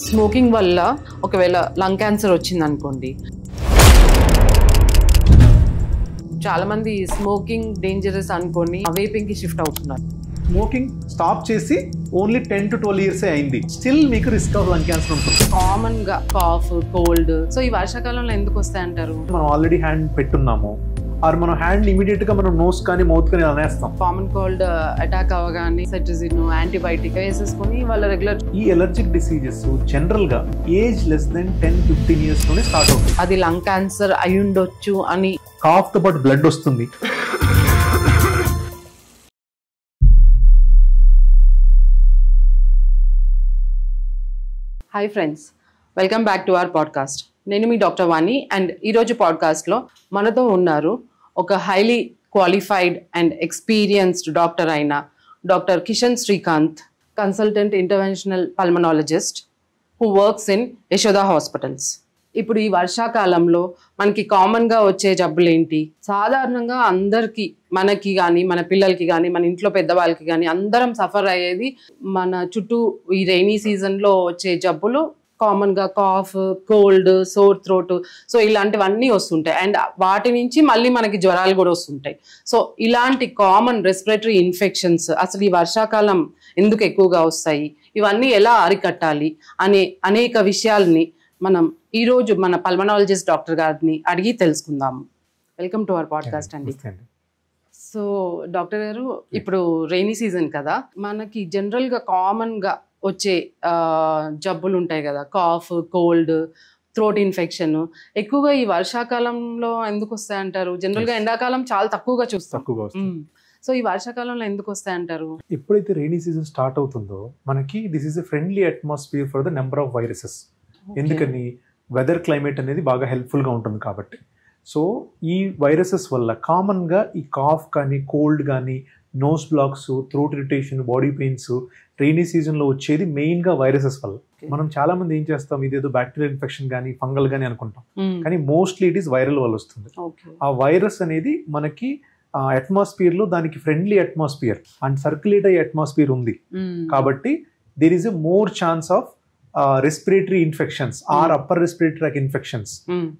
Smoking వల్ల ఒకవేళ lung cancer వచ్చింది అనుకోండి, చాలా మంది స్మోకింగ్ డేంజరస్ అనుకొని వేపింగ్ కి షిఫ్ట్ అవుతున్నారు. స్మోకింగ్ స్టాప్ చేసి ఓన్లీ 10 to 12 years అయింది, స్టిల్ మీకు రిస్క్ ఆఫ్ లంగ్ క్యాన్సర్ ఉంటుంది. కామన్ గా కాఫ్, కోల్డ్, సో ఈ వర్షాకాలంలో ఎందుకు వస్తాయి అంటారు? మనం ఆల్రెడీ హ్యాండ్ పెట్టున్నాము, ఆర్ మనం హ్యాండ్ ఇమీడియట్ గా మనం నోస్ కానీ మౌత్ కానీ అనేస్తాం. కామన్ కోల్డ్ అటాక్ అవగానే సెట్రిజిన్ యాంటీబయాటిక్ వేసేసుకుని వాళ్ళ రెగ్యులర్. ఈ ఎలర్జిక్ డిసీజెస్ జనరల్ గా ఏజ్ లెస్ దెన్ 10-15 years లోనే స్టార్ట్ అవుతుంది. అది లంగ్ క్యాన్సర్ అయి ఉండొచ్చు అని. కాఫ్ తో పాటు బ్లడ్ వస్తుంది. Hi friends, welcome back to our podcast. నేను మీ డాక్టర్ వాణి అండ్ ఈరోజు పాడ్కాస్ట్లో మనతో ఉన్నారు ఒక highly qualified and experienced doctor అయిన doctor Kishan Srikanth, consultant interventional pulmonologist who works in Yashoda hospitals. ఇప్పుడు ఈ వర్షాకాలంలో మనకి కామన్గా వచ్చే జబ్బులు ఏంటి? సాధారణంగా అందరికీ, మనకి కానీ మన పిల్లలకి కానీ మన ఇంట్లో పెద్దవాళ్ళకి కానీ అందరం సఫర్ అయ్యేది మన చుట్టూ ఈ రైనీ సీజన్లో వచ్చే జబ్బులు. కామన్గా cough, cold, sore throat, so ఇలాంటివన్నీ వస్తుంటాయి. అండ్ వాటి నుంచి మళ్ళీ మనకి జ్వరాలు కూడా వస్తుంటాయి. సో ఇలాంటి కామన్ రెస్పిరేటరీ ఇన్ఫెక్షన్స్ అసలు ఈ వర్షాకాలం ఎందుకు ఎక్కువగా వస్తాయి, ఇవన్నీ ఎలా అరికట్టాలి అనే అనేక విషయాల్ని మనం ఈరోజు మన పల్మనాలజిస్ట్ డాక్టర్ గారిని అడిగి తెలుసుకుందాము. వెల్కమ్ టు అవర్ పాడ్కాస్ట్ అండి. సో డాక్టర్ గారు, ఇప్పుడు రైనీ సీజన్ కదా, మనకి జనరల్గా కామన్గా వచ్చే జబ్బులు ఉంటాయి కదా, కాఫ్, కోల్డ్, థ్రోట్ ఇన్ఫెక్షన్ ఎక్కువగా ఈ వర్షాకాలంలో ఎందుకు వస్తాయంటారు? జనరల్గా ఎండాకాలం చాలా తక్కువగా చూస్తాం. సో ఈ వర్షాకాలంలో ఎందుకు వస్తాయంటారు? ఎప్పుడైతే రైనీ సీజన్ స్టార్ట్ అవుతుందో మనకి this is a friendly atmosphere for the number of viruses. ఎందుకని? వెదర్ క్లైమేట్ అనేది బాగా హెల్ప్ఫుల్గా ఉంటుంది కాబట్టి. సో ఈ వైరసెస్ వల్ల కామన్గా ఈ కాఫ్ కానీ, కోల్డ్ కానీ, nose blocks, throat irritation, body pains rainy సీజన్లో వచ్చేది మెయిన్గా వైరసెస్ వల్ల. మనం చాలా మంది ఏం చేస్తాం, ఇదేదో బ్యాక్టీరియల్ ఇన్ఫెక్షన్ కానీ ఫంగల్ కానీ అనుకుంటాం, కానీ మోస్ట్లీ ఇట్ ఈస్ వైరల్ వల్ల వస్తుంది. ఆ వైరస్ అనేది మనకి అట్మాస్ఫియర్ లో దానికి ఫ్రెండ్లీ అట్మాస్ఫియర్ అండ్ సర్క్యులేట్ అయ్యే అట్మాస్ఫియర్ ఉంది కాబట్టి there is a more chance of respiratory infections or upper respiratory tract infections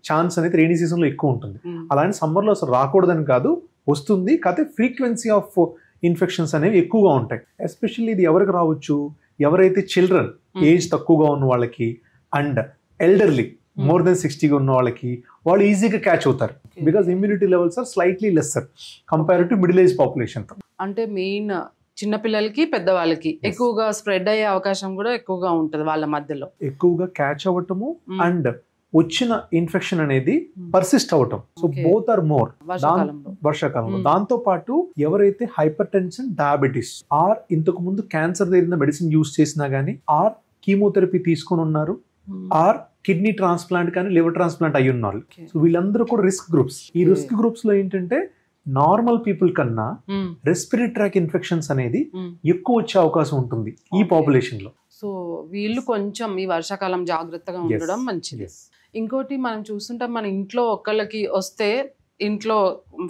chance అనేది రైనీ సీజన్ లో ఎక్కువ ఉంటుంది. అలాంటి సమ్మర్ లో అసలు రాకూడదని కాదు, వస్తుంది, కాకపోతే ఫ్రీక్వెన్సీ ఆఫ్ ఇన్ఫెక్షన్స్ అనేవి ఎక్కువగా ఉంటాయి. ఎస్పెషల్లీ ఇది ఎవరికి రావచ్చు, ఎవరైతే చిల్డ్రన్ ఏజ్ తక్కువగా ఉన్న వాళ్ళకి అండ్ ఎల్డర్లీ మోర్ దెన్ 60 ఉన్న వాళ్ళకి, వాళ్ళు ఈజీగా క్యాచ్ అవుతారు. Because immunity levels are slightly lesser compare to middle age population. అంటే మెయిన్ చిన్నపిల్లలకి, పెద్దవాళ్ళకి ఎక్కువగా స్ప్రెడ్ అయ్యే అవకాశం కూడా ఎక్కువగా ఉంటుంది. వాళ్ళ మధ్యలో ఎక్కువగా క్యాచ్ అవ్వటము అండ్ వచ్చిన ఇన్ఫెక్షన్ అనేది పర్సిస్ట్ అవటం. సో బోత్ ఆర్ మోర్ వర్షాకాలంలో. దాంతో పాటు ఎవరైతే హైపర్ టెన్షన్, డయాబెటీస్ ఆర్ ఇంతకు ముందు క్యాన్సర్ జరిగిన మెడిసిన్ యూజ్ చేసినా గానీ, ఆర్ కీమోథెరపీ తీసుకుని ఉన్నారు, ఆర్ కిడ్నీ ట్రాన్స్ప్లాంట్ కానీ లివర్ ట్రాన్స్ప్లాంట్ అయ్యి ఉన్నారు. సో వీళ్ళందరూ కూడా రిస్క్ గ్రూప్స్. ఈ రిస్క్ గ్రూప్స్ లో ఏంటంటే నార్మల్ పీపుల్ కన్నా రెస్పిరేటరీ ట్రాక్ ఇన్ఫెక్షన్స్ అనేది ఎక్కువ వచ్చే అవకాశం ఉంటుంది ఈ పాపులేషన్ లో. సో వీళ్ళు కొంచెం ఈ వర్షాకాలం జాగ్రత్తగా ఉండడం మంచిది. ఇంకోటి మనం చూస్తుంటాం, మన ఇంట్లో ఒక్కళ్ళకి వస్తే ఇంట్లో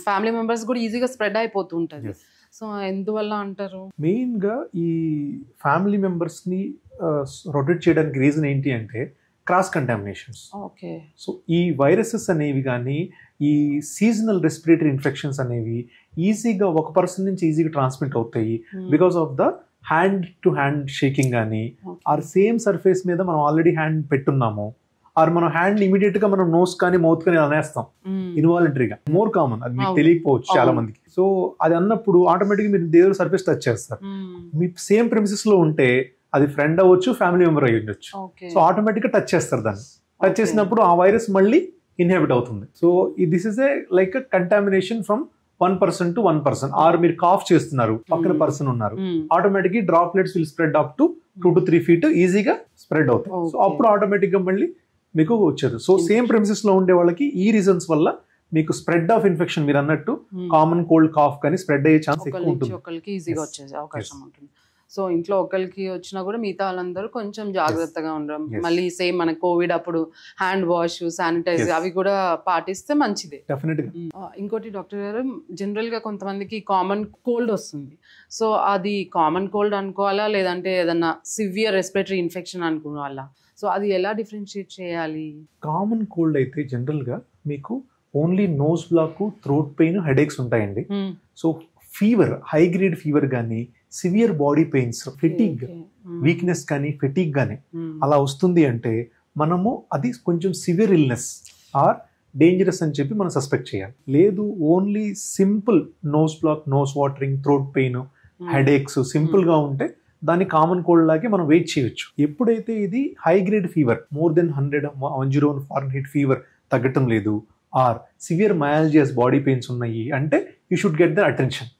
ఫ్యామిలీ మెంబర్స్ కూడా ఈజీగా స్ప్రెడ్ అయిపోతూ ఉంటుంది. సో ఎందువల్ల అంటారు? మెయిన్ గా ఈ ఫ్యామిలీ మెంబర్స్ ని రొటేట్ చేయడానికి రీజన్ ఏంటి అంటే క్రాస్ కంటామినేషన్స్. సో ఈ వైరసెస్ అనేవి కానీ, ఈ సీజనల్ రెస్పిరేటరీ ఇన్ఫెక్షన్స్ అనేవి ఈజీగా ఒక పర్సన్ నుంచి ఈజీగా ట్రాన్స్మిట్ అవుతాయి because of the hand to hand shaking కానీ, ఆర్ సేమ్ సర్ఫేస్ మీద మనం ఆల్రెడీ హ్యాండ్ పెట్టున్నాము, ఆర్ మనం హ్యాండ్ ఇమీడియట్ గా మనం నోస్ కానీ మౌత్ కానీ అనేస్తాం ఇన్వాలంటరీగా. మోర్ కామన్, అది మీకు తెలియకపోవచ్చు చాలా మందికి. సో అది అన్నప్పుడు ఆటోమేటిక్ మీరు దేవుడు సర్ఫేస్ టచ్ చేస్తారు. మీ సేమ్ ప్రెమిసెస్ లో ఉంటే అది ఫ్రెండ్ అవ్వచ్చు, ఫ్యామిలీ మెంబర్ అయ్యి ఉండొచ్చు. సో ఆటోమేటిక్ గా టచ్ చేస్తారు దాన్ని. టచ్ చేసినప్పుడు ఆ వైరస్ మళ్ళీ ఇన్హాబిట్ అవుతుంది. So this is a like contamination from 1% to 1%. Or మీరు కాఫ్ చేస్తున్నారు, పక్కన పర్సన్ ఉన్నారు, automatic droplets will spread up to 2 to 3 feet ఈజీగా స్ప్రెడ్ అవుతాయి. సో అప్పుడు ఆటోమేటిక్ గా మళ్ళీ మీకు వచ్చేది. సో సేమ్ ప్రెమిసెస్ లో ఉండే వాళ్ళకి ఈ రీజన్స్ వల్ల మీకు స్ప్రెడ్ ఆఫ్ ఇన్ఫెక్షన్, మీరు అన్నట్టు కామన్ కోల్డ్, కాఫ్ కానీ స్ప్రెడ్ అయ్యే ఛాన్స్ ఎక్కువ ఉంటుంది. ఈజీగా వచ్చే అవకాశం ఉంటుంది. సో ఇంట్లో ఒకరికి వచ్చినా కూడా మిగతా వాళ్ళందరూ కొంచెం జాగ్రత్తగా ఉండడం, Yes. మళ్ళీ సేమ్ మన కోవిడ్ అప్పుడు హ్యాండ్ వాష్, శానిటైజ్ Yes. అవి కూడా పాటిస్తే మంచిదే. డెఫినెట్గా. ఇంకోటి డాక్టర్ గారు, జనరల్ గా కొంతమందికి కామన్ కోల్డ్ వస్తుంది. సో అది కామన్ కోల్డ్ అనుకోవాలా, లేదంటే ఏదన్నా సివియర్ రెస్పిరేటరీ ఇన్ఫెక్షన్ అనుకోవాలా? సో అది ఎలా డిఫరెన్షియేట్ చేయాలి? కామన్ కోల్డ్ అయితే జనరల్గా మీకు only nose block, throat pain, headaches ఉంటాయండి. So fever, high grade fever కానీ, severe body pains, fatigue, weakness కానీ, ఫెటిగ్ కానీ అలా వస్తుంది అంటే మనము అది కొంచెం సివియర్ ఇల్నెస్ ఆర్ డేంజరస్ అని చెప్పి మనం సస్పెక్ట్ చేయాలి. లేదు only simple nose block, nose watering, throat pain, headaches సింపుల్గా ఉంటే దాన్ని కామన్ కోల్డ్ లాగే మనం వెయిట్ చేయొచ్చు. ఎప్పుడైతే ఇది high grade fever, more than 101 Fahrenheit fever తగ్గటం లేదు, ఆర్ సివియర్ మయాలజియాస్, బాడీ పెయిన్స్ ఉన్నాయి అంటే you should get the attention.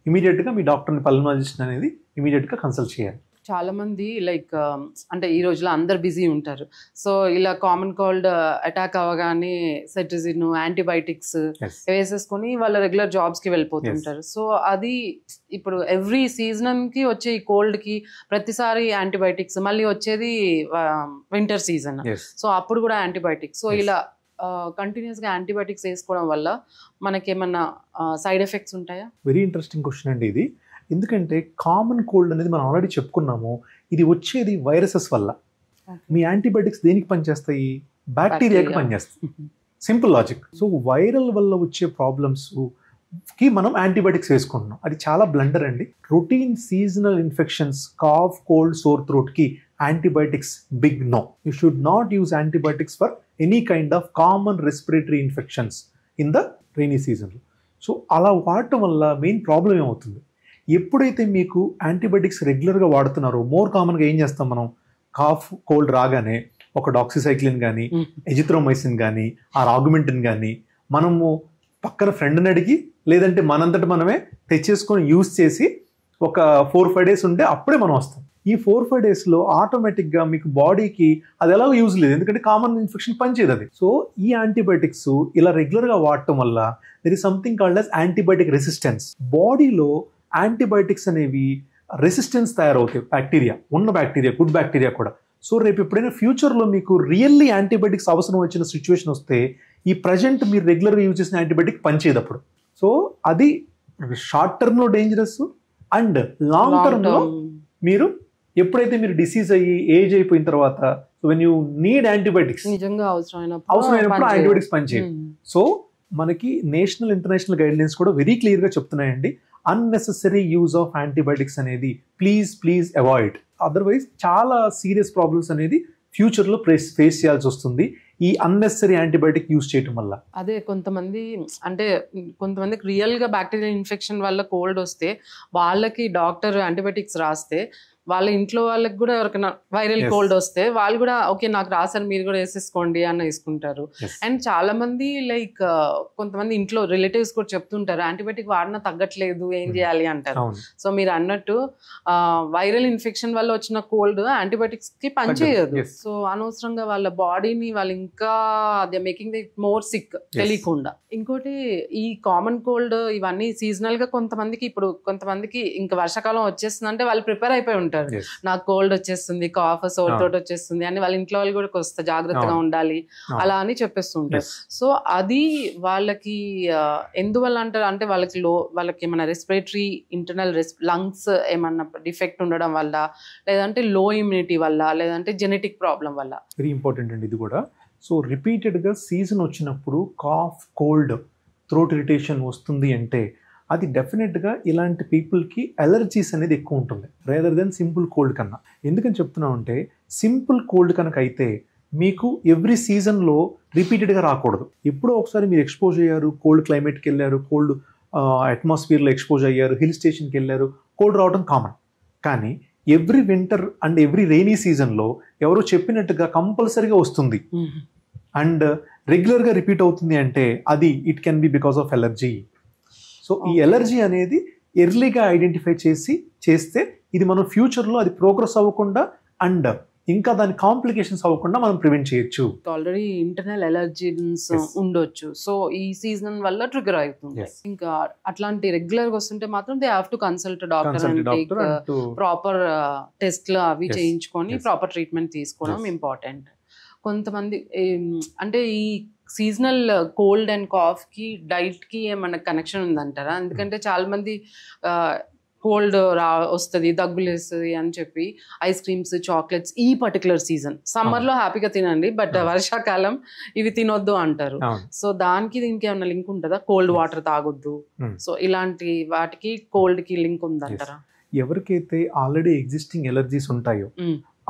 ఇమీడియట్గా మీ డాక్టర్ని, పల్మనాలజిస్ట్ అనేది ఇమీడియట్గా కన్సల్ట్ చేయాలి. చాలా మంది లైక్ అంటే ఈ రోజులో అందరు బిజీ ఉంటారు. సో ఇలా కామన్ కోల్డ్ అటాక్ అవ్వగానే సెట్రిజిన్, యాంటీబయాటిక్స్ వేసేసుకొని వాళ్ళ రెగ్యులర్ జాబ్స్కి వెళ్ళిపోతుంటారు. సో అది ఇప్పుడు ఎవ్రీ సీజన్కి వచ్చే ఈ కోల్డ్కి ప్రతిసారి యాంటీబయాటిక్స్, మళ్ళీ వచ్చేది వింటర్ సీజన్, సో అప్పుడు కూడా యాంటీబయాటిక్స్. సో ఇలా కంటిన్యూస్గా యాంటీబయాటిక్స్ వేసుకోవడం వల్ల మనకేమన్నా సైడ్ ఎఫెక్ట్స్ ఉంటాయా? వెరీ ఇంట్రెస్టింగ్ క్వశ్చన్ అండి ఇది. ఎందుకంటే కామన్ కోల్డ్ అనేది మనం ఆల్రెడీ చెప్పుకున్నాము, ఇది వచ్చేది వైరసెస్ వల్ల. మీ యాంటీబయాటిక్స్ దేనికి పనిచేస్తాయి? బ్యాక్టీరియాకి పనిచేస్తాయి. Simple logic. సో వైరల్ వల్ల వచ్చే ప్రాబ్లమ్స్కి మనం యాంటీబయాటిక్స్ వేసుకుంటున్నాం, అది చాలా బ్లండర్ అండి. Routine seasonal infections, cough, cold, sore థ్రోట్కి antibiotics big no. You should not use antibiotics for any kind of common respiratory infections in the rainy సీజన్లో. సో అలా వాడటం వల్ల మెయిన్ ప్రాబ్లం ఏమవుతుంది, ఎప్పుడైతే మీకు యాంటీబయాటిక్స్ రెగ్యులర్గా వాడుతున్నారో, మోర్ కామన్గా ఏం చేస్తాం మనం, కాఫ్ కోల్డ్ రాగానే ఒక డాక్సిసైక్లిన్ కానీ, ఎజిథ్రోమైసిన్ కానీ, ఆర్ ఆగ్మెంటిన్ కానీ మనము పక్కన ఫ్రెండ్ని అడిగి, లేదంటే మనంతట మనమే తెచ్చేసుకొని యూజ్ చేసి ఒక 4-5 days ఉంటే అప్పుడే మనం వస్తాం. ఈ 4-5 daysలో ఆటోమేటిక్గా మీకు బాడీకి అది ఎలాగో యూజ్ లేదు, ఎందుకంటే కామన్ ఇన్ఫెక్షన్ పనిచేయదు అది. సో ఈ యాంటీబయాటిక్స్ ఇలా రెగ్యులర్గా వాడటం వల్ల there is something called as antibiotic resistance. బాడీలో యాంటీబయాటిక్స్ అనేవి రెసిస్టెన్స్ తయారవుతాయి, బ్యాక్టీరియా, ఉన్న బ్యాక్టీరియా, గుడ్ బ్యాక్టీరియా కూడా. సో రేపు ఎప్పుడైనా ఫ్యూచర్లో మీకు రియల్లీ యాంటీబయాటిక్స్ అవసరం వచ్చిన సిచ్యువేషన్ వస్తే ఈ ప్రజెంట్ మీరు రెగ్యులర్గా యూజ్ చేసిన యాంటీబయాటిక్ పనిచేయదు అప్పుడు. సో అది షార్ట్ టర్మ్లో డేంజరస్, అండ్ లాంగ్ టర్మ్లో మీరు ఎప్పుడైతే మీరు డిసీజ్ అయ్యి ఏజ్ అయిపోయిన తర్వాత వెన్ యూ నీడ్ యాంటీబయాటిక్స్, నిజంగా అవసరమైనప్పుడు యాంటీబయాటిక్స్ పనిచేయదు. సో మనకి నేషనల్, ఇంటర్నేషనల్ గైడ్లైన్స్ కూడా వెరీ క్లియర్గా చెప్తున్నాయండి, అన్నెసెసరీ యూజ్ ఆఫ్ యాంటీబయాటిక్స్ అనేది ప్లీజ్ అవాయిడ్. అదర్వైజ్ చాలా సీరియస్ ప్రాబ్లమ్స్ అనేది ఫ్యూచర్లో ఫేస్ చేయాల్సి వస్తుంది ఈ అన్నెసరీ యాంటీబయాటిక్ యూజ్ చేయడం వల్ల. అదే కొంతమందికి రియల్గా బ్యాక్టీరియల్ ఇన్ఫెక్షన్ వల్ల కోల్డ్ వస్తే వాళ్ళకి డాక్టర్ యాంటీబయాటిక్స్ రాస్తే, వాళ్ళ ఇంట్లో వాళ్ళకి కూడా ఎవరికైనా వైరల్ కోల్డ్ వస్తే వాళ్ళు కూడా ఓకే నాకు రాసారు మీరు కూడా వేసేసుకోండి అని వేసుకుంటారు. అండ్ చాలా మంది లైక్ కొంతమంది ఇంట్లో రిలేటివ్స్ కూడా చెప్తుంటారు యాంటీబయాటిక్ వాడినా తగ్గట్లేదు, ఏం చేయాలి అంటారు. సో మీరు అన్నట్టు వైరల్ ఇన్ఫెక్షన్ వల్ల వచ్చిన కోల్డ్ యాంటీబయాటిక్స్ కి పనిచేయదు. సో అనవసరంగా వాళ్ళ బాడీని వాళ్ళు ఇంకా they making the more sick తెలియకుండా. ఇంకోటి ఈ కామన్ కోల్డ్ ఇవన్నీ సీజనల్ గా కొంతమందికి ఇంకా వర్షాకాలం వచ్చేస్తుందంటే వాళ్ళు ప్రిపేర్ అయిపోయి ఉంటారు, నాకు కోల్డ్ వచ్చేస్తుంది, కాఫ్, సోర్ థ్రోట్ వచ్చేస్తుంది అని వాళ్ళ ఇంట్లో వాళ్ళు కూడా వస్తే జాగ్రత్తగా ఉండాలి అలా అని చెప్పేస్తుంటారు. సో అది వాళ్ళకి ఎందువల్ల అంటారు అంటే వాళ్ళకి ఏమైనా రెస్పిరేటరీ ఇంటర్నల్ లంగ్స్ ఏమన్నా డిఫెక్ట్ ఉండడం వల్ల, లేదంటే లో ఇమ్యూనిటీ వల్ల, లేదంటే జెనెటిక్ ప్రాబ్లం వల్ల. వెరీ ఇంపార్టెంట్ అండి ఇది కూడా. సో రిపీటెడ్గా సీజన్ వచ్చినప్పుడు కాఫ్, కోల్డ్, థ్రోట్ ఇరిటేషన్ వస్తుంది అంటే అది డెఫినెట్గా ఇలాంటి పీపుల్కి అలర్జీస్ అనేది ఎక్కువ ఉంటుంది రేదర్ దెన్ సింపుల్ కోల్డ్ కన్నా. ఎందుకని చెప్తున్నాం అంటే సింపుల్ కోల్డ్ కనుక అయితే మీకు ఎవ్రీ సీజన్లో రిపీటెడ్గా రాకూడదు. ఎప్పుడో ఒకసారి మీరు ఎక్స్పోజ్ అయ్యారు, కోల్డ్ క్లైమేట్కి వెళ్ళారు, కోల్డ్ అట్మాస్ఫియర్లో ఎక్స్పోజ్ అయ్యారు, హిల్ స్టేషన్కి వెళ్ళారు, కోల్డ్ రావడం కామన్. కానీ every winter and every rainy సీజన్లో ఎవరో చెప్పినట్టుగా కంపల్సరీగా వస్తుంది అండ్ రెగ్యులర్గా రిపీట్ అవుతుంది అంటే అది it can be because of allergy. So ఈ ఎలర్జీ అనేది ఎర్లీగా ఐడెంటిఫై చేస్తే ఇది మనం ఫ్యూచర్లో అది ప్రోగ్రెస్ అవ్వకుండా అండ్ ఇంకా దాని కాంప్లికేషన్స్ అవ్వకుండా మనం ప్రివెంట్ చేయొచ్చు. ఆల్రెడీ ఇంటర్నల్ ఎలర్జీస్ ఉండొచ్చు, సో ఈ సీజన్ వల్ల ట్రిగర్ అవుతుంది. ఇంకా అట్లాంటి రెగ్యులర్ గా వస్తుంటే మాత్రం they have to consult doctor and proper టెస్ట్లు అవి చేయించుకొని ప్రాపర్ ట్రీట్మెంట్ తీసుకోవడం ఇంపార్టెంట్. కొంతమంది అంటే ఈ సీజనల్ కోల్డ్ అండ్ కాఫ్ కి డైట్ కి ఏమన్నా కనెక్షన్ ఉందంటారా? ఎందుకంటే చాలా మంది కోల్డ్ వస్తుంది, దగ్గులేస్తుంది అని చెప్పి ఐస్ క్రీమ్స్, చాక్లెట్స్ ఈ పర్టికులర్ సీజన్ సమ్మర్ లో హ్యాపీగా తినండి, బట్ వర్షాకాలం ఇవి తినొద్దు అంటారు. సో దానికి దీనికి ఏమన్నా లింక్ ఉంటుందా? కోల్డ్ వాటర్ తాగొద్దు, సో ఇలాంటి వాటికి కోల్డ్ కి లింక్ ఉందంటారా? ఎవరికైతే ఆల్రెడీ ఎగ్జిస్టింగ్ ఎలర్జీస్ ఉంటాయో,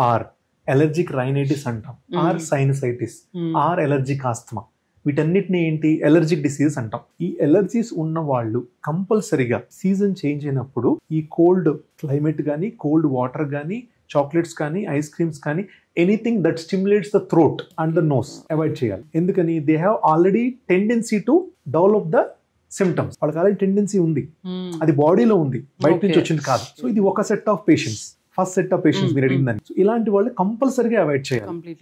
ఆర్ ఎలర్జిక్ రైనైటిస్ అంటాం, or sinusitis, or allergic asthma, వీటన్నిటిని ఏంటి ఎలర్జిక్ డిసీజ్ అంటాం. ఈ ఎలర్జీస్ ఉన్న వాళ్ళు కంపల్సరీగా సీజన్ చేంజ్ అయినప్పుడు ఈ కోల్డ్ క్లైమేట్ కానీ, కోల్డ్ వాటర్ కానీ, చాక్లెట్స్ కానీ, ఐస్ క్రీమ్స్ కానీ, anything that stimulates the throat and the nose avoid చేయాలి. ఎందుకని they have already tendency to develop the symptoms. వాళ్ళకి ఆల్రెడీ టెండెన్సీ ఉంది, అది బాడీలో ఉంది, బయట నుంచి వచ్చింది కాదు. సో ఇది ఒక set of patients, first set of patients మీరు అడిగిందని. సో ఇలాంటి వాళ్ళు కంపల్సరీగా అవాయిడ్ చేయాలి.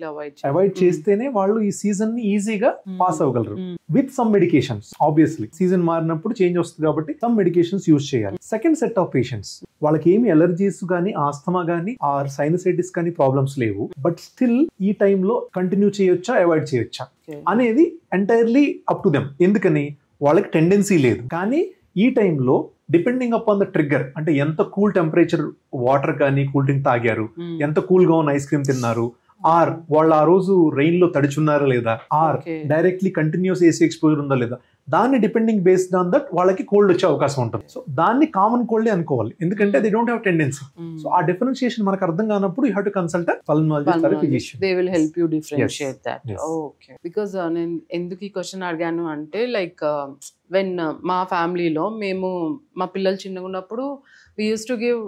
అవాయిడ్ చేస్తేనే వాళ్ళు ఈ సీజన్ ని ఈజీగా పాస్ అవ్వగలరు with some medications. Obviously season మారినప్పుడు చేంజ్ వస్తుంది కాబట్టి సమ్ మెడికేషన్స్ యూజ్ చేయాలి. సెకండ్ సెట్ ఆఫ్ పేషెంట్స్ వాళ్ళకి ఏమి ఎలర్జీస్ కానీ, ఆస్తమా కానీ, ఆర్ సైనసైటిస్ కానీ ప్రాబ్లమ్స్ లేవు, బట్ స్టిల్ ఈ టైంలో కంటిన్యూ చేయొచ్చా, అవాయిడ్ చేయొచ్చా అనేది ఎంటైర్లీ అప్ టు దెమ్. ఎందుకని వాళ్ళకి టెండెన్సీ లేదు, కానీ ఈ టైంలో డిపెండింగ్ అపాన్ ద ట్రిగ్గర్, అంటే ఎంత కూల్ టెంపరేచర్ వాటర్ కానీ కూల్ డ్రింక్ తాగారు, ఎంత కూల్ గా ఉన్న ఐస్ క్రీమ్ తిన్నారు, ఆర్ వాళ్ళు ఆ రోజు రెయిన్ లో తడుచున్నారా లేదా, or directly continuous AC exposure ఉందా లేదా, దాన్ని డిపెండింగ్ బేస్డ్ ఆన్ దట్ వాళ్ళకి కోల్డ్ వచ్చే అవకాశం ఉంటుంది. సో దాన్ని కామన్ కోల్డ్ అనుకోవాలి, ఎందుకంటే they don't have tendency. So ఆ డిఫరెన్షియేషన్ మనకు అర్థం కానప్పుడు you have to consult pulmonologist or physician. They will help you differentiate that. Okay, because నేను ఎందుకు ఈ క్వశ్చన్ అడిగాను అంటే లైక్ వెన్ మా ఫ్యామిలీలో మేము మా పిల్లలు చిన్నగా ఉన్నప్పుడు we use to give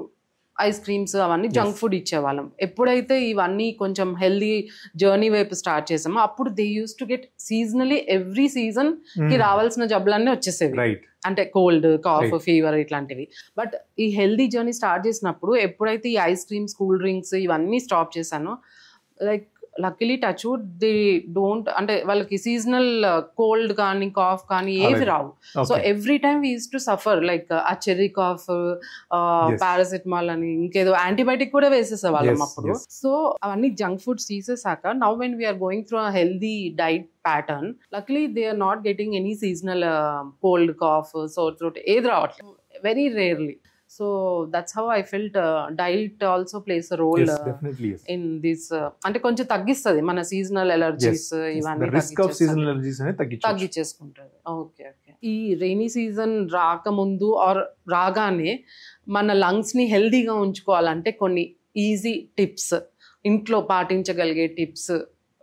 ice creams అవన్నీ జంక్ ఫుడ్ ఇచ్చేవాళ్ళం. ఎప్పుడైతే ఇవన్నీ కొంచెం హెల్దీ జర్నీ వైపు స్టార్ట్ చేసామో అప్పుడు they use to get seasonally every season కి రావాల్సిన జబ్బులన్నీ వచ్చేసేవి, అంటే కోల్డ్, కాఫ్, ఫీవర్ ఇట్లాంటివి. బట్ ఈ హెల్దీ జర్నీ స్టార్ట్ చేసినప్పుడు ఎప్పుడైతే ఈ ఐస్ క్రీమ్స్, కూల్ డ్రింక్స్ ఇవన్నీ స్టాప్ చేశానో like luckily touch wood they don't, అంటే వాళ్ళకి సీజనల్ కోల్డ్ కానీ కాఫ్ కానీ ఏవి రావు. So every time we use to suffer like uh cherry cough, paracetamol అని ఇంకేదో యాంటీబయాటిక్ కూడా వేసేసే వాళ్ళం అప్పుడు. సో అవన్నీ జంక్ ఫుడ్స్ తీసేసాక now when we're going through a healthy diet pattern, luckily they are not getting any seasonal cold, cough, sore throat ఏది రావట్లేదు, very rarely. So that's how I felt diet also plays a role in this. అంటే కొంచెం తగ్గిస్తుంది మన seasonal allergies, ఇవన్నీ risk of seasonal allergies అనేది తగ్గించేసుకుంటుంది. Okay okay. ఈ రెయినీ సీజన్ రాకముందు ఆర్ రాగానే మన లంగ్స్ ని హెల్దీగా ఉంచుకోవాలంటే కొన్ని ఈజీ టిప్స్, ఇంట్లో పాటించగలిగే టిప్స్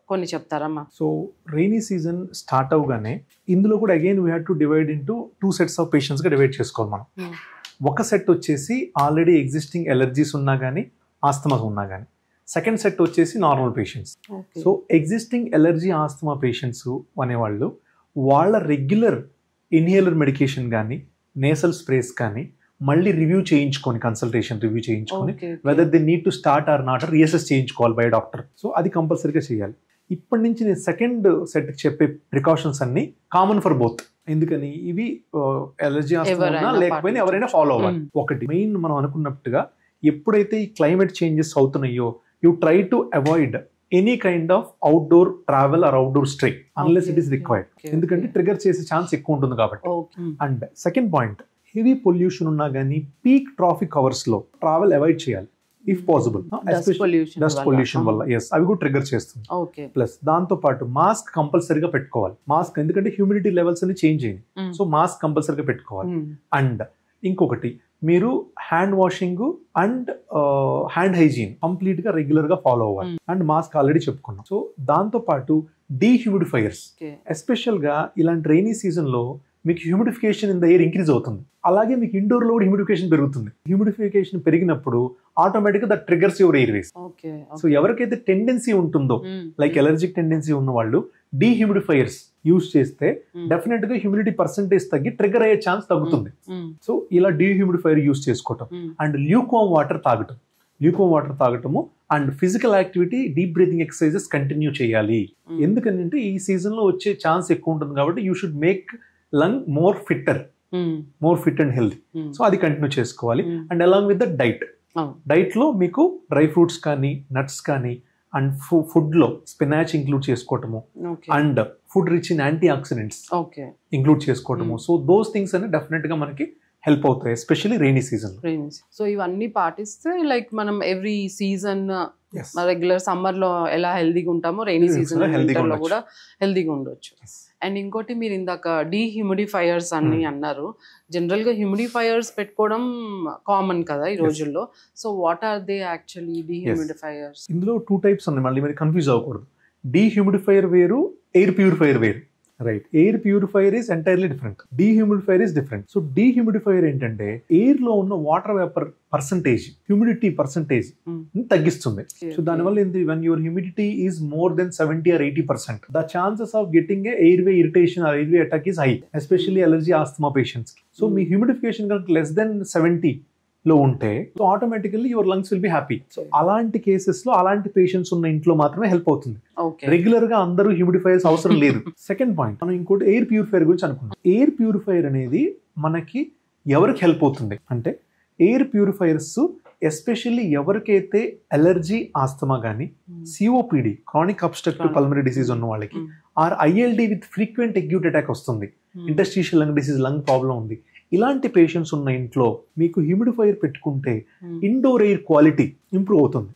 కొన్ని చెప్తారమ్మా? సో రెయినీ సీజన్ స్టార్ట్ అవగానే ఇందులో కూడా again we have to divide into 2 sets of patients గా డివైడ్ చేసుకోవాలి మనం. ఒక సెట్ వచ్చేసి ఆల్రెడీ ఎగ్జిస్టింగ్ ఎలర్జీస్ ఉన్నా కానీ, ఆస్తమా ఉన్నా కానీ. సెకండ్ సెట్ వచ్చేసి normal patients. So existing allergy, asthma patients అనేవాళ్ళు వాళ్ళ రెగ్యులర్ ఇన్హేలర్ మెడికేషన్ కానీ, నేసల్ స్ప్రేస్ కానీ మళ్ళీ రివ్యూ చేయించుకొని, కన్సల్టేషన్ రివ్యూ చేయించుకొని whether they need to start or not reassess చేయించుకోవాలి బై డాక్టర్. సో అది కంపల్సరీగా చేయాలి. ఇప్పటి నుంచి నేను సెకండ్ సెట్ చెప్పే ప్రికాషన్స్ అన్ని కామన్ ఫర్ బోత్. ఎందుకని ఇవి ఎలర్జీ ఆస్తమా లేకపోయినా ఎవరైనా ఫాలో అవ్వాలి. ఒకటి మెయిన్ మనం అనుకున్నట్టుగా ఎప్పుడైతే ఈ క్లైమేట్ చేంజెస్ అవుతున్నాయో you try to avoid any kind of outdoor travel or outdoor stay unless it is required. ఎందుకంటే ట్రిగర్ చేసే ఛాన్స్ ఎక్కువ ఉంటుంది కాబట్టి. And second point, heavy pollution ఉన్నా కానీ పీక్ ట్రాఫిక్ అవర్స్ లో ట్రావెల్ అవాయిడ్ చేయాలి ఇఫ్ పాసిబుల్. డస్ట్ పొల్యూషన్ వల్ల అవి కూడా ట్రిగర్ చేస్తుంది. ప్లస్ దాంతో పాటు మాస్క్ కంపల్సరీగా పెట్టుకోవాలి. మాస్క్ ఎందుకంటే హ్యూమిడిటీ లెవెల్స్ అన్ని చేంజ్ అయింది, సో మాస్క్ కంపల్సరీగా పెట్టుకోవాలి. అండ్ ఇంకొకటి, మీరు hand washing and hand hygiene complete గా రెగ్యులర్ గా ఫాలో అవ్వాలి. అండ్ మాస్క్ ఆల్రెడీ చెప్పుకున్నాం. సో దాంతో పాటు డీహ్యూమిడిఫైయర్స్, ఎస్పెషల్ గా ఇలాంటి రైనీ సీజన్ లో మీకు humidification in the air increase అవుతుంది. అలాగే మీకు ఇండోర్ లో కూడా హ్యూమిడిఫికేషన్ పెరుగుతుంది. హ్యూమిడిఫికేషన్ పెరిగినప్పుడు automatic that triggers your airways. So ఎవరికైతే టెండెన్సీ ఉంటుందో లైక్ ఎలర్జిక్ టెండెన్సీ ఉన్న వాళ్ళు డీహ్యూమిడిఫైయర్స్ యూజ్ చేస్తే డెఫినెట్ గా హ్యూమిడిటీ పర్సెంటేజ్ తగ్గి ట్రిగర్ అయ్యే ఛాన్స్ తగ్గుతుంది. సో ఇలా డీహ్యూమిడిఫైయర్ యూజ్ చేసుకోవటం అండ్ ల్యూక్వామ్ వాటర్ తాగటం. ల్యూకోమ్ వాటర్ తాగటము and physical activity, deep breathing exercises continue చేయాలి. ఎందుకంటే ఈ సీజన్ లో వచ్చే ఛాన్స్ ఎక్కువ ఉంటుంది కాబట్టి you should make lung more fit and healthy. So అది కంటిన్యూ చేసుకోవాలి. And along with the diet లో మీకు డ్రై ఫ్రూట్స్ కానీ నట్స్ కానీ అండ్ ఫుడ్ లో స్పినాచ్ ఇంక్లూడ్ చేసుకోవటము and food rich in antioxidants include చేసుకోవటము. సో దోస్ థింగ్స్ అన్ని డెఫినెట్ గా మనకి హెల్ప్ అవుతాయి, ఎస్పెషల్లీ రైనీ సీజన్. సో ఇవన్నీ పాటిస్తే లైక్ మనం ఎవ్రీ సీజన్ రెగ్యులర్ సమ్మర్ లో ఎలా హెల్దీగా ఉంటామో రైనీ సీజన్ లో కూడా హెల్దీగా ఉండొచ్చు. అండ్ ఇంకోటి మీరు ఇందాక డీహ్యూమిడిఫైయర్స్ అని అన్నారు. జనరల్ గా హ్యూమిడిఫైయర్స్ పెట్టుకోవడం కామన్ కదా ఈ రోజుల్లో. So what are they actually dehumidifiers? ఇందులో 2 టైప్స్ ఉన్నాయి, మళ్ళీ మీరు కన్ఫ్యూజ్ అవ్వకూడదు. డీహ్యూమిడిఫైయర్ వేరు, ఎయిర్ ప్యూరిఫైయర్ వేరు. Right, air purifier is entirely different, dehumidifier is different. So dehumidifier ఏంటంటే ఎయిర్ లో ఉన్న water vapour percentage, humidity percentage తగ్గిస్తుంది. సో దానివల్ల ఏంటి, when your humidity is more than 70 or 80%, the chances of getting a airway irritation or airway attack is high, especially allergy asthma patients. So మీ humidification కనుక less than 70 లో ఉంటే so automatically your lungs will be happy. So అలాంటి cases లో అలాంటి patients ఉన్న ఇంట్లో మాత్రమే హెల్ప్ అవుతుంది. రెగ్యులర్ గా అందరూ హ్యూమిడిఫైయర్స్ అవసరం లేదు. సెకండ్ పాయింట్, మనం ఇంకోటి ఎయిర్ ప్యూరిఫైయర్ గురించి అనుకున్నాం. ఎయిర్ ప్యూరిఫైయర్ అనేది మనకి ఎవరికి హెల్ప్ అవుతుంది అంటే, ఎయిర్ ప్యూరిఫైయర్స్ ఎస్పెషల్లీ ఎవరికైతే అలర్జీ ఆస్తమా కానీ, COPD chronic obstructive pulmonary disease ఉన్న వాళ్ళకి, or ILD with frequent acute attack వస్తుంది, interstitial lung disease, lung problem ఉంది, ఇలాంటి పేషెంట్స్ ఉన్న ఇంట్లో మీకు హ్యూమిడిఫైయర్ పెట్టుకుంటే ఇండోర్ ఎయిర్ క్వాలిటీ ఇంప్రూవ్ అవుతుంది.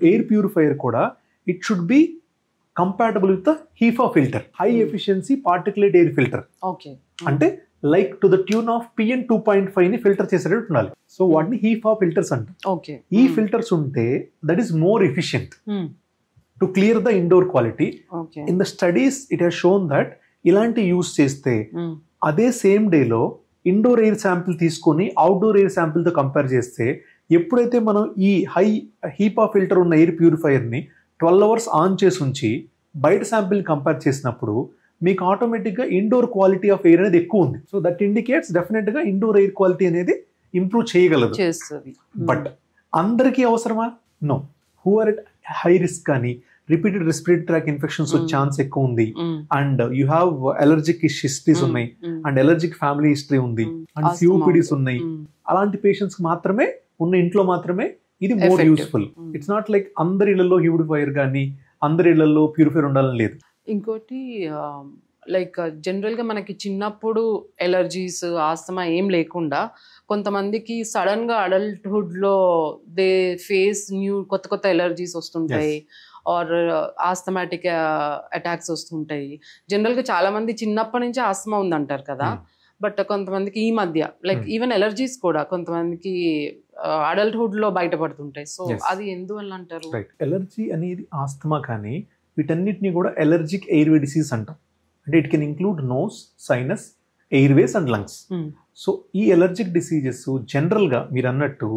ఎయిర్ ప్యూరిఫైయర్ కూడా it should be compatible with HEPA filter, high efficiency particulate air filter. అంటే like to the tune of PN 2.5 ని ఫిల్టర్ చేసేటట్టు ఉండాలి. సో వాటిని హీఫా ఫిల్టర్స్ అంటారు. ఈ ఫిల్టర్స్ ఉంటే that is more efficient to clear the indoor quality. In the studies it has shown that ఇలాంటి use చేస్తే అదే సేమ్ డేలో ఇండోర్ ఎయిర్ శాంపిల్ తీసుకొని అవుట్డోర్ ఎయిర్ శాంపిల్తో కంపేర్ చేస్తే, ఎప్పుడైతే మనం ఈ హై హీపా ఫిల్టర్ ఉన్న ఎయిర్ ప్యూరిఫైయర్ని 12 hours ఆన్ చేసి ఉంచి బయట శాంపిల్ కంపేర్ చేసినప్పుడు మీకు ఆటోమేటిక్గా ఇండోర్ క్వాలిటీ ఆఫ్ ఎయిర్ అనేది ఎక్కువ ఉంది. సో దట్ ఇండికేట్స్ డెఫినెట్గా ఇండోర్ ఎయిర్ క్వాలిటీ అనేది ఇంప్రూవ్ చేయగలదు. బట్ అందరికీ అవసరమా? No. Who are at high risk కానీ రిపీటెడ్ రెస్పిరేటరీ ట్రాక్ ఇన్ఫెక్షన్స్ వచ్చే ఛాన్స్ ఎక్కువ ఉంది, and you have allergic histories ఉన్నాయి, అండ్ అలర్జిక్ ఫ్యామిలీ హిస్టరీ ఉంది, అండ్ సిఓపిడీస్ ఉన్నాయి, అలాంటి పేషెంట్స్ మాత్రమే ఉన్న ఇంట్లో మాత్రమే ఇది more useful. It's not like అందరి ఇళ్లలో హ్యూమిడిఫైయర్ కానీ అందరి ఇళ్లలో ప్యూరిఫైయర్ ఉండాలని లేదు. ఇంకోటి లైక్ జనరల్గా మనకి చిన్నప్పుడు ఎలర్జీస్ ఆస్తమా ఏం లేకుండా కొంతమందికి సడన్గా అడల్ట్హుడ్లో దే ఫేస్ కొత్త ఎలర్జీస్ వస్తుంటాయి, ఆర్ ఆస్తమాటిక్ అటాక్స్ వస్తుంటాయి. జనరల్గా చాలా మంది చిన్నప్పటి నుంచి ఆస్తమా ఉందంటారు కదా, బట్ కొంతమందికి ఈ మధ్య లైక్ ఈవెన్ ఎలర్జీస్ కూడా కొంతమందికి అడల్ట్హుడ్ లో బయటపడుతుంటాయి. సో అది ఎందువల్ల అంటారు? ఎలర్జీ అనేది ఆస్తమా కానీ వీటన్నిటిని కూడా ఎలర్జిక్ ఎయిర్వే డిసీజ్ అంటాం. అంటే it can include nose, sinus, airways and lungs. So ఈ ఎలర్జిక్ డిసీజెస్ జనరల్గా మీరు అన్నట్టు